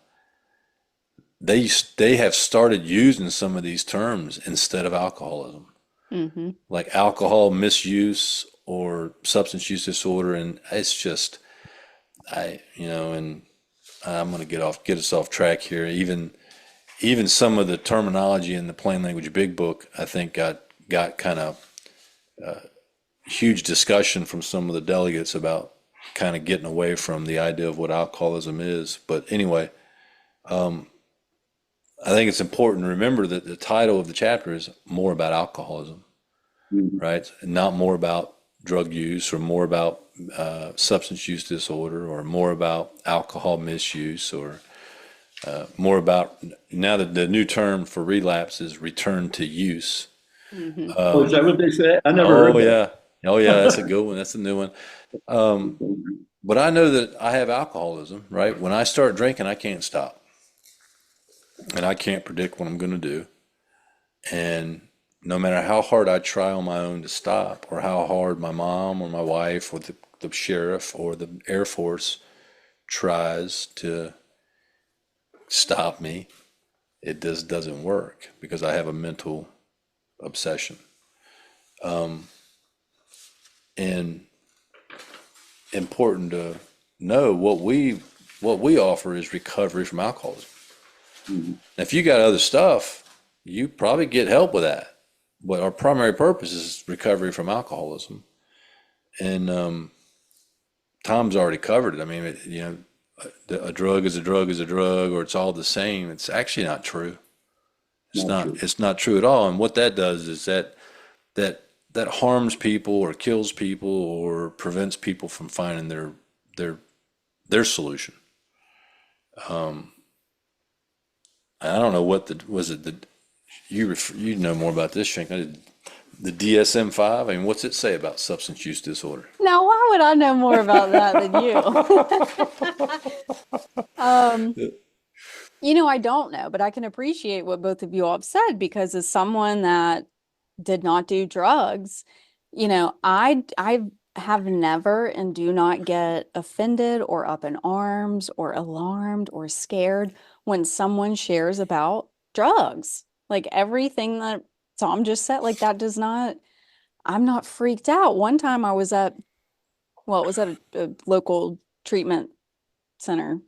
[SPEAKER 1] They have started using some of these terms instead of alcoholism,
[SPEAKER 2] Mm-hmm.
[SPEAKER 1] like alcohol misuse or substance use disorder, and it's just and I'm going to get us off track here. Even some of the terminology in the plain language big book, I think got kind of huge discussion from some of the delegates about kind of getting away from the idea of what alcoholism is. But anyway, I think it's important to remember that the title of the chapter is more about alcoholism,
[SPEAKER 3] Mhm.
[SPEAKER 1] right? And not more about drug use or more about substance use disorder or more about alcohol misuse or more about now that the new term for relapse is return to use.
[SPEAKER 2] Mm-hmm.
[SPEAKER 3] Oh, is that what they say? I never
[SPEAKER 1] Oh
[SPEAKER 3] heard that.
[SPEAKER 1] yeah, oh yeah, that's a good one. That's a new one. But I know that I have alcoholism, right? When I start drinking, I can't stop, and I can't predict what I'm going to do. And no matter how hard I try on my own to stop, or how hard my mom or my wife or the sheriff or the Air Force tries to stop me, it just doesn't work because I have a mental obsession. And important to know what we offer is recovery from alcoholism.
[SPEAKER 3] Mhm.
[SPEAKER 1] Now, if you got other stuff, you probably get help with that. But our primary purpose is recovery from alcoholism. And Tom's already covered it. I mean, a drug is a drug is a drug, or it's all the same. It's actually not true. It's
[SPEAKER 3] Not
[SPEAKER 1] not.
[SPEAKER 3] true.
[SPEAKER 1] It's not true at all. And what that does is that that harms people or kills people or prevents people from finding their their solution. I don't know what the was it the you know more about this, Shank. The DSM-5. I mean, what's it say about substance use disorder?
[SPEAKER 2] Now, why would I know more about that than you? Um, I don't know, but I can appreciate what both of you all have said because as someone that did not do drugs, I have never and do not get offended or up in arms or alarmed or scared when someone shares about drugs. Like everything that Tom just said, like that does not, I'm not freaked out. One time I was at, well, it was at a local treatment center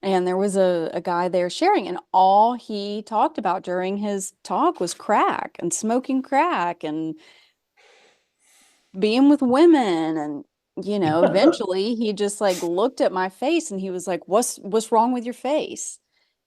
[SPEAKER 2] and there was a guy there sharing, and all he talked about during his talk was crack and smoking crack and being with women. And, eventually he just like looked at my face and he was like, what's wrong with your face?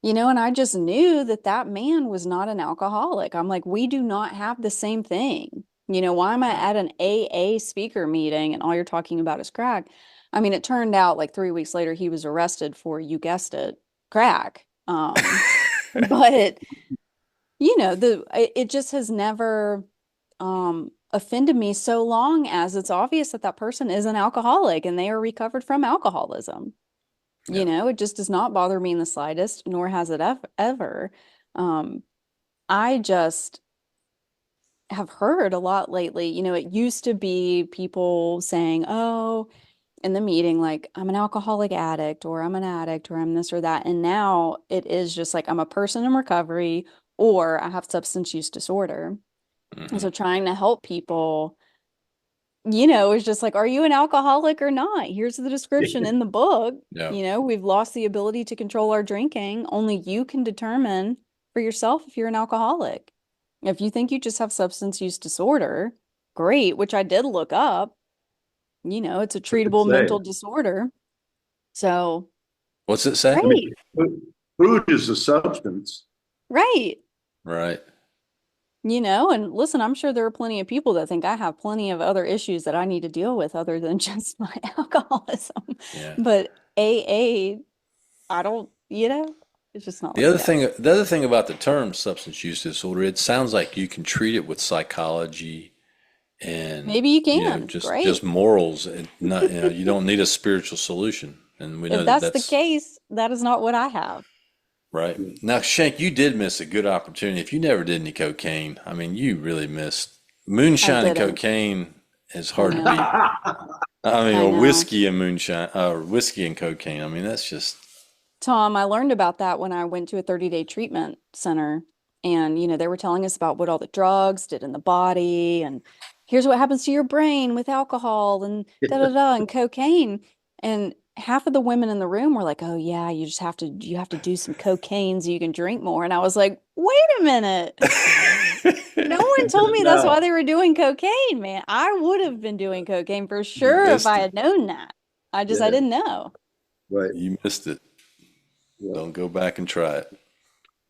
[SPEAKER 2] And I just knew that that man was not an alcoholic. I'm like, we do not have the same thing. Why am I
[SPEAKER 1] Yeah.
[SPEAKER 2] at an AA speaker meeting and all you're talking about is crack? I mean, it turned out like 3 weeks later he was arrested for, you guessed it, crack. But it just has never offended me so long as it's obvious that that person is an alcoholic and they are recovered from alcoholism.
[SPEAKER 1] Yeah.
[SPEAKER 2] It just does not bother me in the slightest, nor has it ever. Um, I just have heard a lot lately. It used to be people saying, oh, in the meeting, like, I'm an alcoholic addict, or I'm an addict, or I'm this or that. And now it is just like, I'm a person in recovery, or I have substance use disorder. And
[SPEAKER 1] Hmm.
[SPEAKER 2] so trying to help people, is just like, are you an alcoholic or not? Here's the description in the book.
[SPEAKER 1] Yeah.
[SPEAKER 2] We've lost the ability to control our drinking. Only you can determine for yourself if you're an alcoholic. If you think you just have substance use disorder, great, which I did look up. It's a
[SPEAKER 3] What's it
[SPEAKER 2] treatable
[SPEAKER 3] say?
[SPEAKER 2] mental disorder. So
[SPEAKER 1] What's it say?
[SPEAKER 3] I mean,
[SPEAKER 2] great.
[SPEAKER 3] Food is a substance.
[SPEAKER 2] Right.
[SPEAKER 1] Right.
[SPEAKER 2] And listen, I'm sure there are plenty of people that think I have plenty of other issues that I need to deal with other than just my alcoholism.
[SPEAKER 1] Yeah.
[SPEAKER 2] But AA, I don't, it's just not like that.
[SPEAKER 1] The other thing about the term substance use disorder, it sounds like you can treat it with psychology and
[SPEAKER 2] Maybe you can.
[SPEAKER 1] just
[SPEAKER 2] Great.
[SPEAKER 1] morals, and not you don't need a spiritual solution, and we know
[SPEAKER 2] If
[SPEAKER 1] that
[SPEAKER 2] that's the
[SPEAKER 1] that's
[SPEAKER 2] case, that is not what I have.
[SPEAKER 1] right. Now, Shank, you did miss a good opportunity. If you never did any cocaine, I mean, you really missed.
[SPEAKER 2] I
[SPEAKER 1] Moonshine and
[SPEAKER 2] didn't.
[SPEAKER 1] cocaine is
[SPEAKER 2] I
[SPEAKER 1] hard to
[SPEAKER 2] know.
[SPEAKER 1] beat. I mean,
[SPEAKER 2] I
[SPEAKER 1] or
[SPEAKER 2] know.
[SPEAKER 1] whiskey and moonshine, or whiskey and cocaine. I mean, that's just
[SPEAKER 2] Tom, I learned about that when I went to a 30-day treatment center. And, they were telling us about what all the drugs did in the body. And here's what happens to your brain with alcohol and da da da and cocaine. And half of the women in the room were like, oh, yeah, you have to do some cocaine so you can drink more. And I was like, wait a minute. No one told me that's why
[SPEAKER 3] Now,
[SPEAKER 2] they were doing cocaine, man. I would have been doing cocaine for
[SPEAKER 1] you
[SPEAKER 2] sure if
[SPEAKER 1] missed
[SPEAKER 2] I
[SPEAKER 1] it.
[SPEAKER 2] had known that. I
[SPEAKER 3] yeah,
[SPEAKER 2] didn't know.
[SPEAKER 3] right.
[SPEAKER 1] You missed it.
[SPEAKER 3] Yeah,
[SPEAKER 1] Don't go back and try it.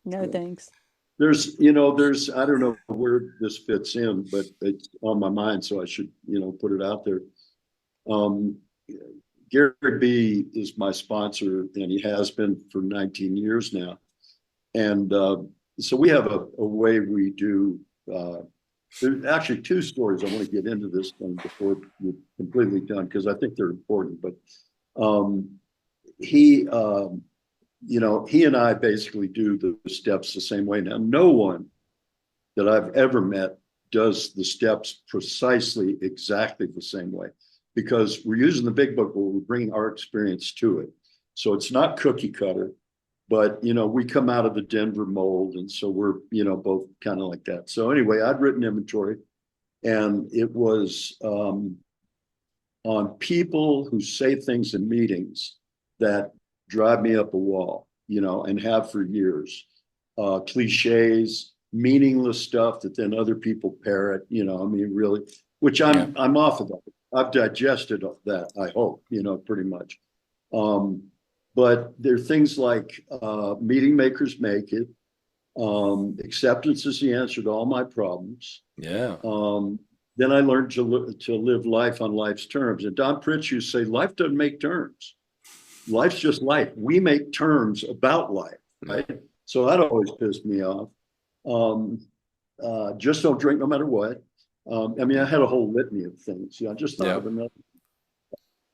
[SPEAKER 2] No,
[SPEAKER 3] yeah.
[SPEAKER 2] thanks.
[SPEAKER 3] There's I don't know where this fits in, but it's on my mind, so I should, put it out there. Um, Gary B is my sponsor, and he has been for 19 years now. And so we have a way we do. There's actually two stories I want to get into this thing before we're completely done because I think they're important. But um, he, he and I basically do the steps the same way. Now, no one that I've ever met does the steps precisely exactly the same way because we're using the big book, but we're bringing our experience to it. So it's not cookie cutter, but we come out of the Denver mold, and so we're both kind of like that. So anyway, I'd written inventory, and it was on people who say things in meetings that drive me up a wall, and have for years. Cliches, meaningless stuff that then other people parrot, I mean, really, which
[SPEAKER 1] Yeah.
[SPEAKER 3] I'm off of that. I've digested that, I hope, pretty much. Um, but there are things like meeting makers make it. Acceptance is the answer to all my problems.
[SPEAKER 1] Yeah.
[SPEAKER 3] Then I learned to live life on life's terms. And Don Pritch used to say, life doesn't make terms. Life's just life. We make terms about life, right? So that always pissed me off. Um, just don't drink no matter what. I mean, I had a whole litany of things. I just thought
[SPEAKER 1] Yeah.
[SPEAKER 3] of another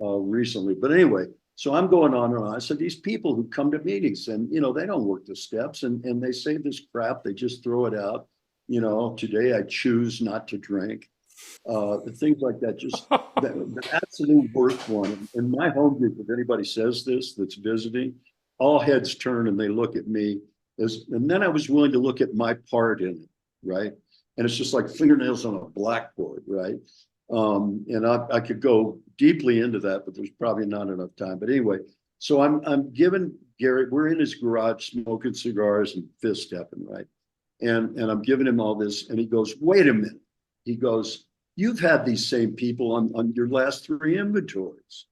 [SPEAKER 3] recently. But anyway, so I'm going on and on. I said, these people who come to meetings and, they don't work the steps and they say this crap, they just throw it out. Today I choose not to drink. Things like that, just the absolute worst one. In my home group, if anybody says this that's visiting, all heads turn and they look at me and then I was willing to look at my part in it, right? And it's just like fingernails on a blackboard, right? And I could go deeply into that, but there's probably not enough time. But anyway, so I'm giving Gary, we're in his garage smoking cigars and fist stepping, right? And I'm giving him all this, and he goes, wait a minute. He goes, you've had these same people on your last 3 inventories.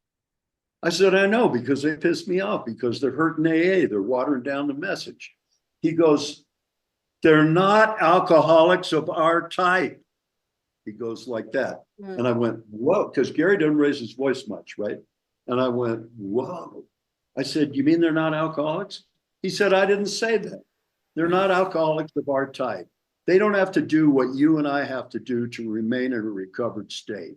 [SPEAKER 3] I said, I know, because they pissed me off because they're hurting AA. They're watering down the message. He goes, they're not alcoholics of our type. He goes like that. And I went, whoa, because Gary doesn't raise his voice much, right? And I went, whoa. I said, you mean they're not alcoholics? He said, I didn't say that. They're not alcoholics of our type. They don't have to do what you and I have to do to remain in a recovered state.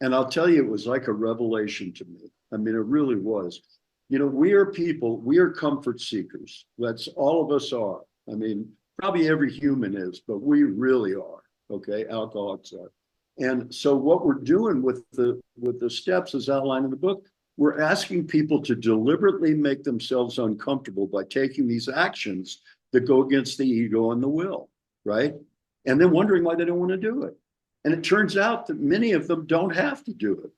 [SPEAKER 3] And I'll tell you, it was like a revelation to me. I mean, it really was. We are people, we are comfort seekers. That's all of us are. I mean, probably every human is, but we really are. Okay, alcoholics are. And so what we're doing with the steps as outlined in the book, we're asking people to deliberately make themselves uncomfortable by taking these actions that go against the ego and the will, right? And then wondering why they don't want to do it. And it turns out that many of them don't have to do it.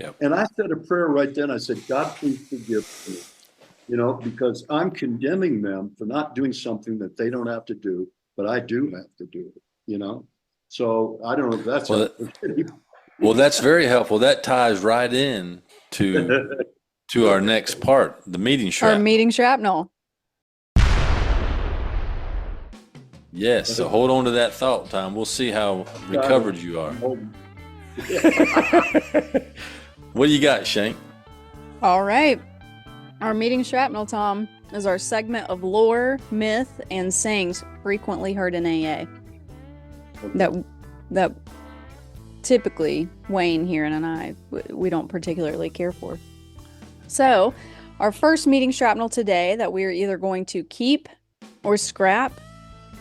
[SPEAKER 1] Yep.
[SPEAKER 3] And I said a prayer right then. I said, God, please forgive me, because I'm condemning them for not doing something that they don't have to do, but I do have to do it. So I don't know if that's
[SPEAKER 1] Well, well, that's very helpful. That ties right in to our next part, the meeting
[SPEAKER 2] Our
[SPEAKER 1] shrapnel.
[SPEAKER 2] meeting shrapnel.
[SPEAKER 1] Yes. So hold on to that thought, Tom. We'll see how recovered you are. What do you got, Shank?
[SPEAKER 2] All right. Our meeting shrapnel, Tom, is our segment of lore, myth, and sayings frequently heard in AA that typically Wayne here and I, we don't particularly care for. So our first meeting shrapnel today that we are either going to keep or scrap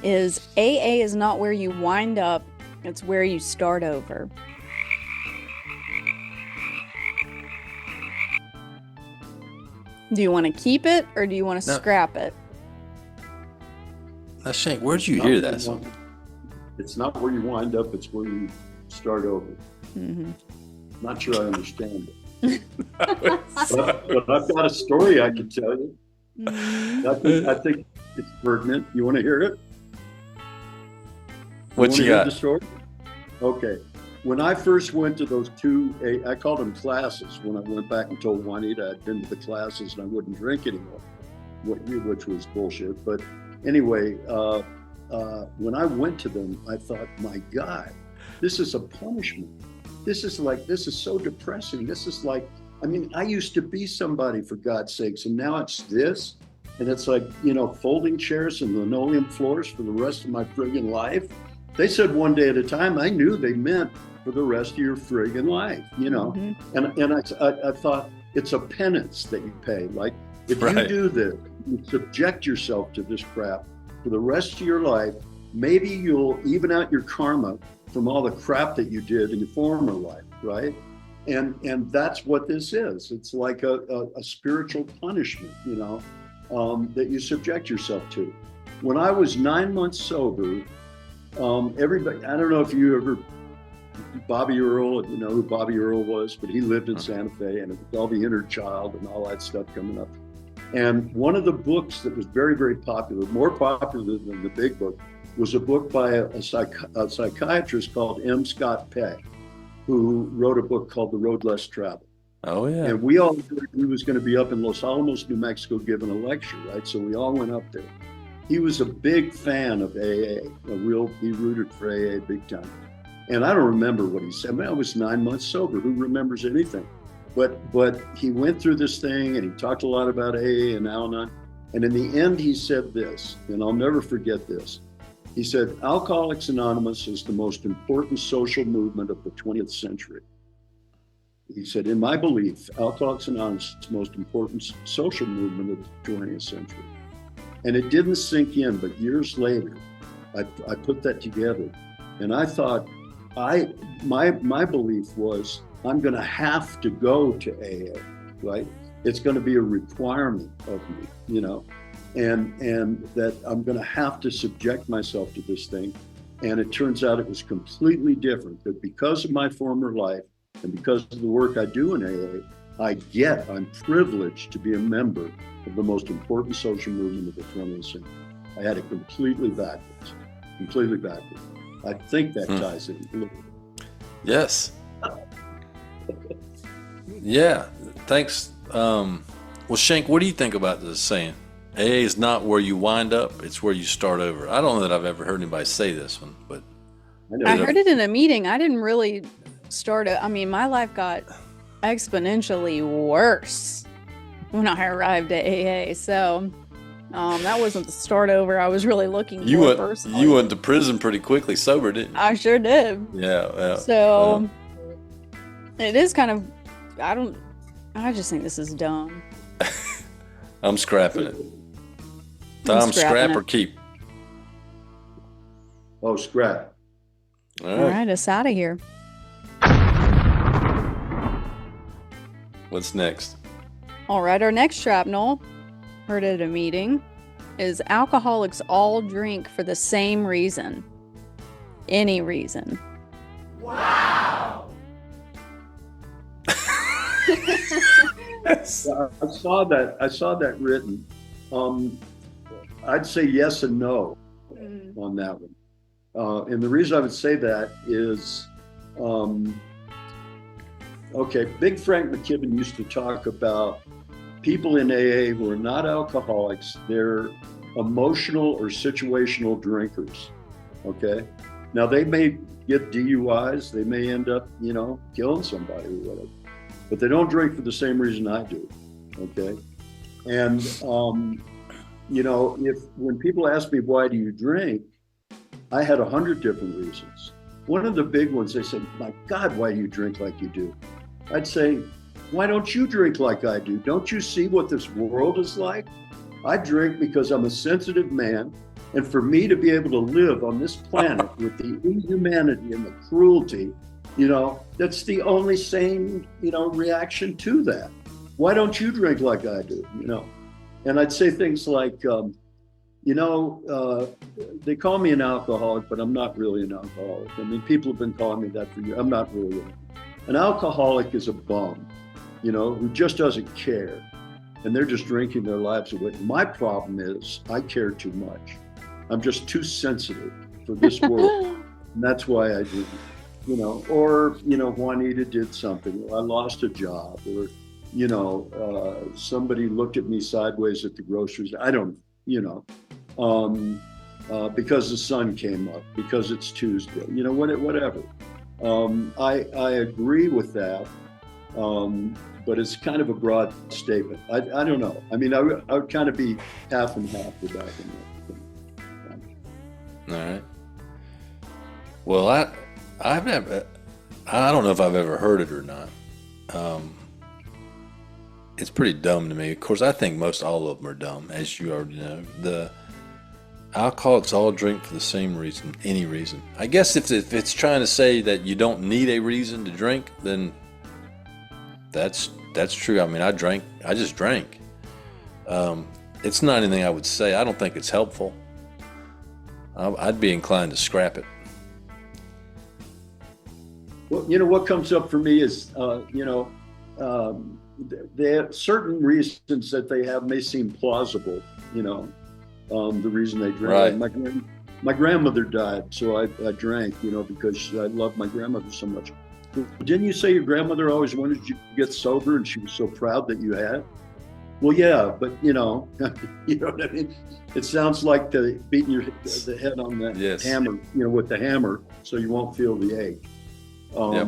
[SPEAKER 2] is AA is not where you wind up, it's where you start over. Do you want to keep it or do you want to scrap it?
[SPEAKER 1] Now, Shank, where'd you hear that song?
[SPEAKER 3] It's not where you wind up, it's where you start over.
[SPEAKER 2] Mm-hmm.
[SPEAKER 3] Not sure I understand it. but I've got a story I can tell you.
[SPEAKER 2] Mm-hmm.
[SPEAKER 3] I think it's pertinent. You want to hear it?
[SPEAKER 1] What you got?
[SPEAKER 3] The story? Okay. When I first went to those I called them classes. When I went back and told Juanita I'd been to the classes and I wouldn't drink anymore, which was bullshit. But anyway, when I went to them, I thought, my God, this is a punishment. This is so depressing. This is like, I mean, I used to be somebody, for God's sakes, and now it's this. And it's like, folding chairs and linoleum floors for the rest of my friggin' life. They said one day at a time. I knew they meant for the rest of your friggin' life, Mm-hmm. And I thought it's a penance that you pay. Like, if you do this, you subject yourself to this crap for the rest of your life, maybe you'll even out your karma from all the crap that you did in your former life, right? And that's what this is. It's like a spiritual punishment, that you subject yourself to. When I was 9 months sober, everybody, I don't know if you ever, Bobby Earl, you know who Bobby Earl was, but he lived in Santa Fe, and it was all the inner child and all that stuff coming up. And one of the books that was very, very popular, more popular than the big book, was a book by a psychiatrist called M. Scott Peck, who wrote a book called The Road Less Traveled.
[SPEAKER 1] Oh, yeah.
[SPEAKER 3] And we all heard he was going to be up in Los Alamos, New Mexico, giving a lecture, right? So we all went up there. He was a big fan of AA, he rooted for AA big time. And I don't remember what he said. I mean, I was 9 months sober. Who remembers anything? But he went through this thing and he talked a lot about AA and Al-Anon. And in the end, he said this, and I'll never forget this. He said, Alcoholics Anonymous is the most important social movement of the 20th century. He said, in my belief, Alcoholics Anonymous is the most important social movement of the 20th century. And it didn't sink in, but years later, I put that together. And I thought, my belief was, I'm going to have to go to AA, right? It's going to be a requirement of me, and that I'm going to have to subject myself to this thing. And it turns out it was completely different, that because of my former life and because of the work I do in AA, I'm privileged to be a member of the most important social movement of the 20th century. I had it completely backwards. I think that ties in.
[SPEAKER 1] Yes. Yeah, thanks. Well, Shank, what do you think about this saying? AA is not where you wind up, it's where you start over. I don't know that I've ever heard anybody say this one, but
[SPEAKER 2] I heard it in a meeting. I didn't really my life got exponentially worse when I arrived at AA. So that wasn't the start over I was really looking for personally.
[SPEAKER 1] You went to prison pretty quickly sober, didn't you?
[SPEAKER 2] I sure did.
[SPEAKER 1] Yeah.
[SPEAKER 2] So it is kind of, I just think this is dumb.
[SPEAKER 1] I'm scrapping it. Tom, scrap or keep?
[SPEAKER 3] Oh, scrap.
[SPEAKER 2] All right, us out of here.
[SPEAKER 1] What's next?
[SPEAKER 2] All right, our next shrapnel, heard at a meeting, is alcoholics all drink for the same reason. Any reason.
[SPEAKER 4] Wow!
[SPEAKER 3] I saw that written. I'd say yes and no on that one. And the reason I would say that is, Big Frank McKibben used to talk about people in AA who are not alcoholics. They're emotional or situational drinkers. Okay. Now they may get DUIs, they may end up, killing somebody or whatever, but they don't drink for the same reason I do. Okay. And, when people ask me, why do you drink? I had 100 different reasons. One of the big ones, they said, my God, why do you drink like you do? I'd say, why don't you drink like I do? Don't you see what this world is like? I drink because I'm a sensitive man. And for me to be able to live on this planet with the inhumanity and the cruelty, that's the only sane, reaction to that. Why don't you drink like I do? And I'd say things like, they call me an alcoholic, but I'm not really an alcoholic. I mean, people have been calling me that for years. I'm not really. An alcoholic is a bum, who just doesn't care. And they're just drinking their lives away. My problem is I care too much. I'm just too sensitive for this world. And that's why I do, or, Juanita did something, or I lost a job, or, somebody looked at me sideways at the groceries. I don't, because the sun came up, because it's Tuesday, whatever. I agree with that, but it's kind of a broad statement. I don't know. I mean, I would kind of be half and half with that.
[SPEAKER 1] All right. Well, I don't know if I've ever heard it or not. It's pretty dumb to me. Of course, I think most all of them are dumb, as you already know. The alcoholics all drink for the same reason, any reason. I guess if it's trying to say that you don't need a reason to drink, then that's true. I mean, I just drank. It's not anything I would say. I don't think it's helpful. I'd be inclined to scrap it.
[SPEAKER 3] Well, what comes up for me is, there certain reasons that they have may seem plausible, the reason they drink.
[SPEAKER 1] Right.
[SPEAKER 3] My grandmother died, so I drank, because I loved my grandmother so much. Didn't you say your grandmother always wanted you to get sober and she was so proud that you had? Well, yeah, but you know what I mean? It sounds like beating the head on the
[SPEAKER 1] Yes.
[SPEAKER 3] hammer, with the hammer, so you won't feel the ache.
[SPEAKER 1] Yep.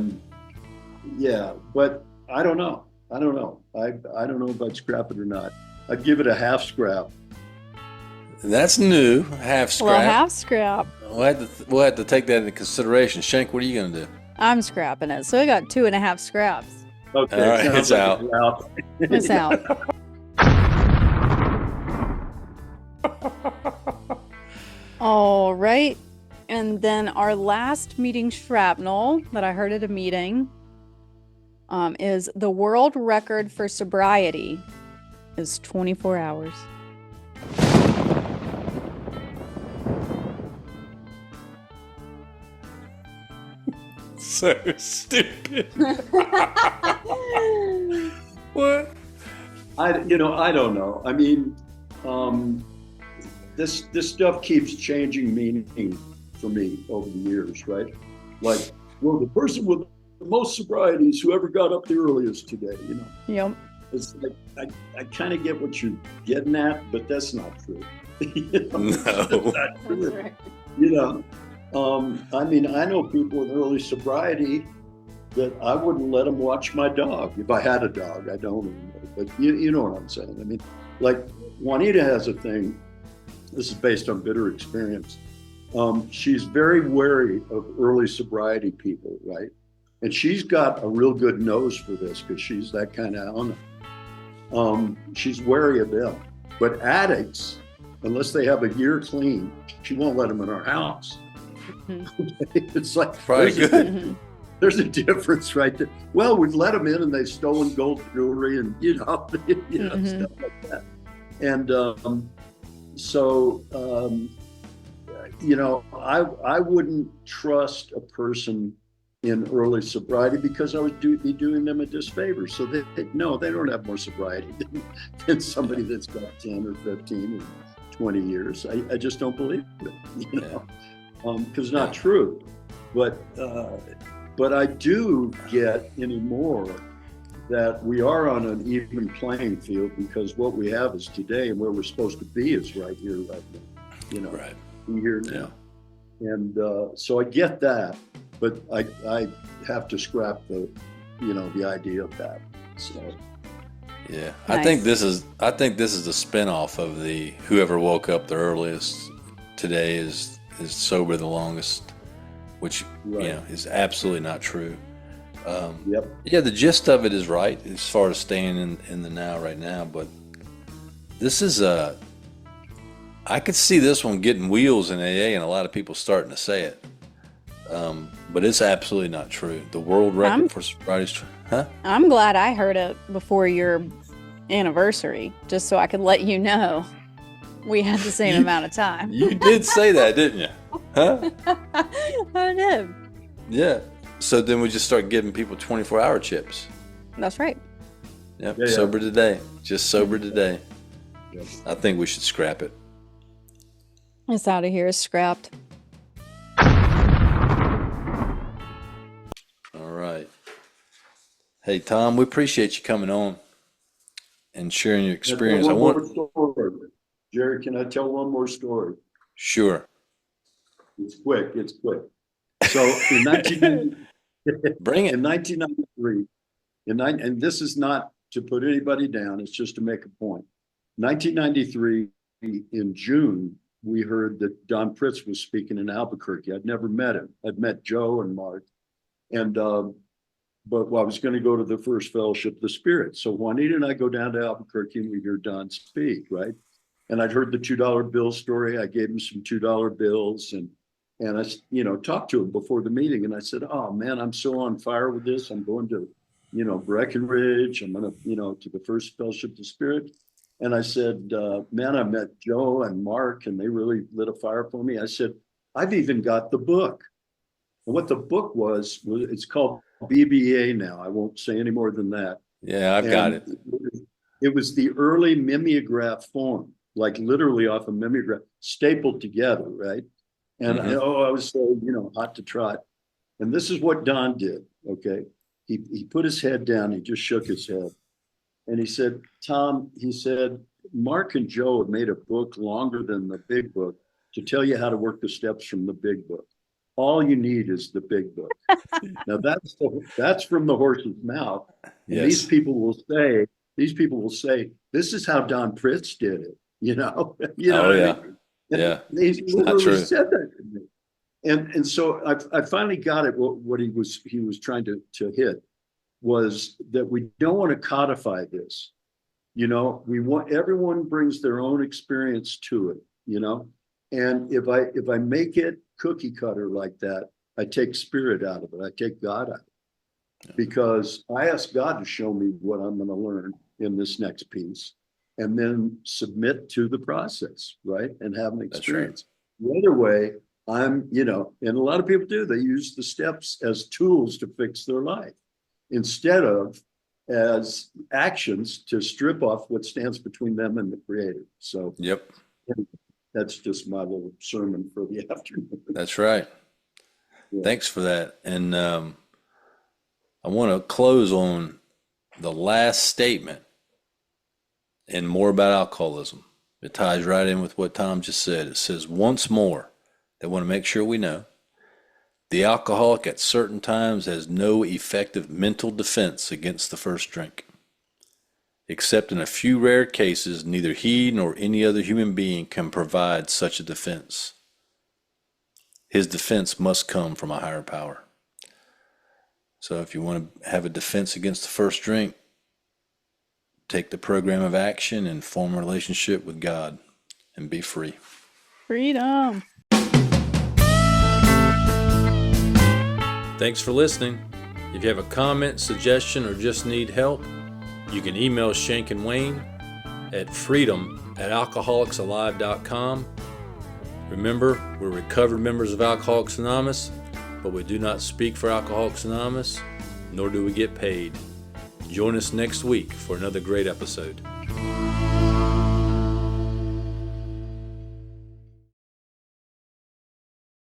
[SPEAKER 3] Yeah, but I don't know. I don't know if I'd scrap it or not. I'd give it a half scrap.
[SPEAKER 1] That's new, half scrap.
[SPEAKER 2] Well, half scrap.
[SPEAKER 1] We'll have to take that into consideration. Shank, what are you going to do?
[SPEAKER 2] I'm scrapping it. So I got 2.5 scraps.
[SPEAKER 3] Okay,
[SPEAKER 1] All right, it's out.
[SPEAKER 2] It's out. All right. And then our last meeting shrapnel that I heard at a meeting is the world record for sobriety is 24 hours.
[SPEAKER 1] So stupid. What?
[SPEAKER 3] I don't know. I mean, this stuff keeps changing meaning for me over the years, right? Like, well, the person with the most sobriety is whoever got up the earliest today,
[SPEAKER 2] Yep.
[SPEAKER 3] It's like, I kind of get what you're getting at, but that's not true.
[SPEAKER 1] No.
[SPEAKER 3] That's not true. I mean, I know people with early sobriety that I wouldn't let them watch my dog. If I had a dog, I don't anymore, but you know what I'm saying. I mean, like Juanita has a thing, this is based on bitter experience. She's very wary of early sobriety people, right? And she's got a real good nose for this because she's that kind of owner. She's wary of them. But addicts, unless they have a year clean, she won't let them in our house. It's like,
[SPEAKER 1] Probably good.
[SPEAKER 3] There's a difference right there. Well, we've let them in and they've stolen gold jewelry and, stuff like that. And I wouldn't trust a person in early sobriety because I would be doing them a disfavor. So they don't have more sobriety than somebody that's got 10 or 15 or 20 years. I just don't believe it, because it's not true. But I do get anymore that we are on an even playing field, because what we have is today, and where we're supposed to be is right here, right now.
[SPEAKER 1] Right.
[SPEAKER 3] Be here now. Yeah. And so I get that, but I have to scrap the idea of that. So.
[SPEAKER 1] Yeah,
[SPEAKER 2] Nice.
[SPEAKER 1] I think this is the spinoff of the whoever woke up the earliest today is sober the longest, which
[SPEAKER 3] Right.
[SPEAKER 1] is absolutely not true.
[SPEAKER 3] Yep.
[SPEAKER 1] Yeah, the gist of it is right as far as staying in the now right now, but this is I could see this one getting wheels in AA and a lot of people starting to say it, but it's absolutely not true. The world record for sobriety,
[SPEAKER 2] I'm glad I heard it before your anniversary, just so I could let you know we had the same amount of time.
[SPEAKER 1] You did say that, didn't you? Huh?
[SPEAKER 2] I did.
[SPEAKER 1] Yeah. So then we just start giving people 24-hour chips.
[SPEAKER 2] That's right.
[SPEAKER 1] Yep.
[SPEAKER 3] Yeah.
[SPEAKER 1] Sober today. Just sober today.
[SPEAKER 3] Yep.
[SPEAKER 1] I think we should scrap it.
[SPEAKER 2] It's out of here. It's scrapped.
[SPEAKER 1] All right. Hey, Tom, we appreciate you coming on and sharing your experience.
[SPEAKER 3] One more story. Jerry, can I tell one more story?
[SPEAKER 1] Sure.
[SPEAKER 3] It's quick. So in 1993, and this is not to put anybody down, it's just to make a point. 1993, in June, we heard that Don Pritz was speaking in Albuquerque. I'd never met him. I'd met Joe and Mark, and but I was going to go to the first Fellowship of the Spirit. So Juanita and I go down to Albuquerque and we hear Don speak, right? And I'd heard the $2 bill story. I gave him some $2 bills, and I, talked to him before the meeting, and I said, "Oh man, I'm so on fire with this. I'm going to, Breckenridge. I'm going to, to the first Fellowship of the Spirit." And I said, "Man, I met Joe and Mark, and they really lit a fire for me." I said, "I've even got the book." And what the book was it's called BBA now. I won't say any more than that.
[SPEAKER 1] Yeah, I've got it.
[SPEAKER 3] It was the early mimeograph form, like literally off a mimeograph, stapled together, right? And I was so, hot to trot. And this is what Don did, okay? He put his head down, he just shook his head. And he said, "Tom," he said, "Mark and Joe have made a book longer than the big book to tell you how to work the steps from the big book. All you need is the big book." Now that's from the horse's mouth. And
[SPEAKER 1] Yes.
[SPEAKER 3] these people will say, "This is how Don Pritz did it."
[SPEAKER 1] Yeah.
[SPEAKER 3] He literally
[SPEAKER 1] true.
[SPEAKER 3] said that to me. And so I finally got it. What he was trying to hit was that we don't want to codify this. We want everyone brings their own experience to it. And if I make it cookie cutter like that, I take spirit out of it. I take God out of it, because I ask God to show me what I'm going to learn in this next piece, and then submit to the process, right? And have an experience. The other way, and a lot of people do, they use the steps as tools to fix their life instead of as actions to strip off what stands between them and the Creator. So
[SPEAKER 1] Yep.
[SPEAKER 3] that's just my little sermon for the afternoon.
[SPEAKER 1] That's right.
[SPEAKER 3] Yeah.
[SPEAKER 1] Thanks for that. And I want to close on the last statement and more about alcoholism. It ties right in with what Tom just said. It says, "Once more, they want to make sure we know, the alcoholic at certain times has no effective mental defense against the first drink. Except in a few rare cases, neither he nor any other human being can provide such a defense. His defense must come from a higher power." So if you want to have a defense against the first drink, take the program of action and form a relationship with God and be free.
[SPEAKER 2] Freedom.
[SPEAKER 1] Thanks for listening. If you have a comment, suggestion, or just need help, you can email Shank and Wayne at freedom@alcoholicsalive.com. Remember, we're recovered members of Alcoholics Anonymous, but we do not speak for Alcoholics Anonymous, nor do we get paid. Join us next week for another great episode.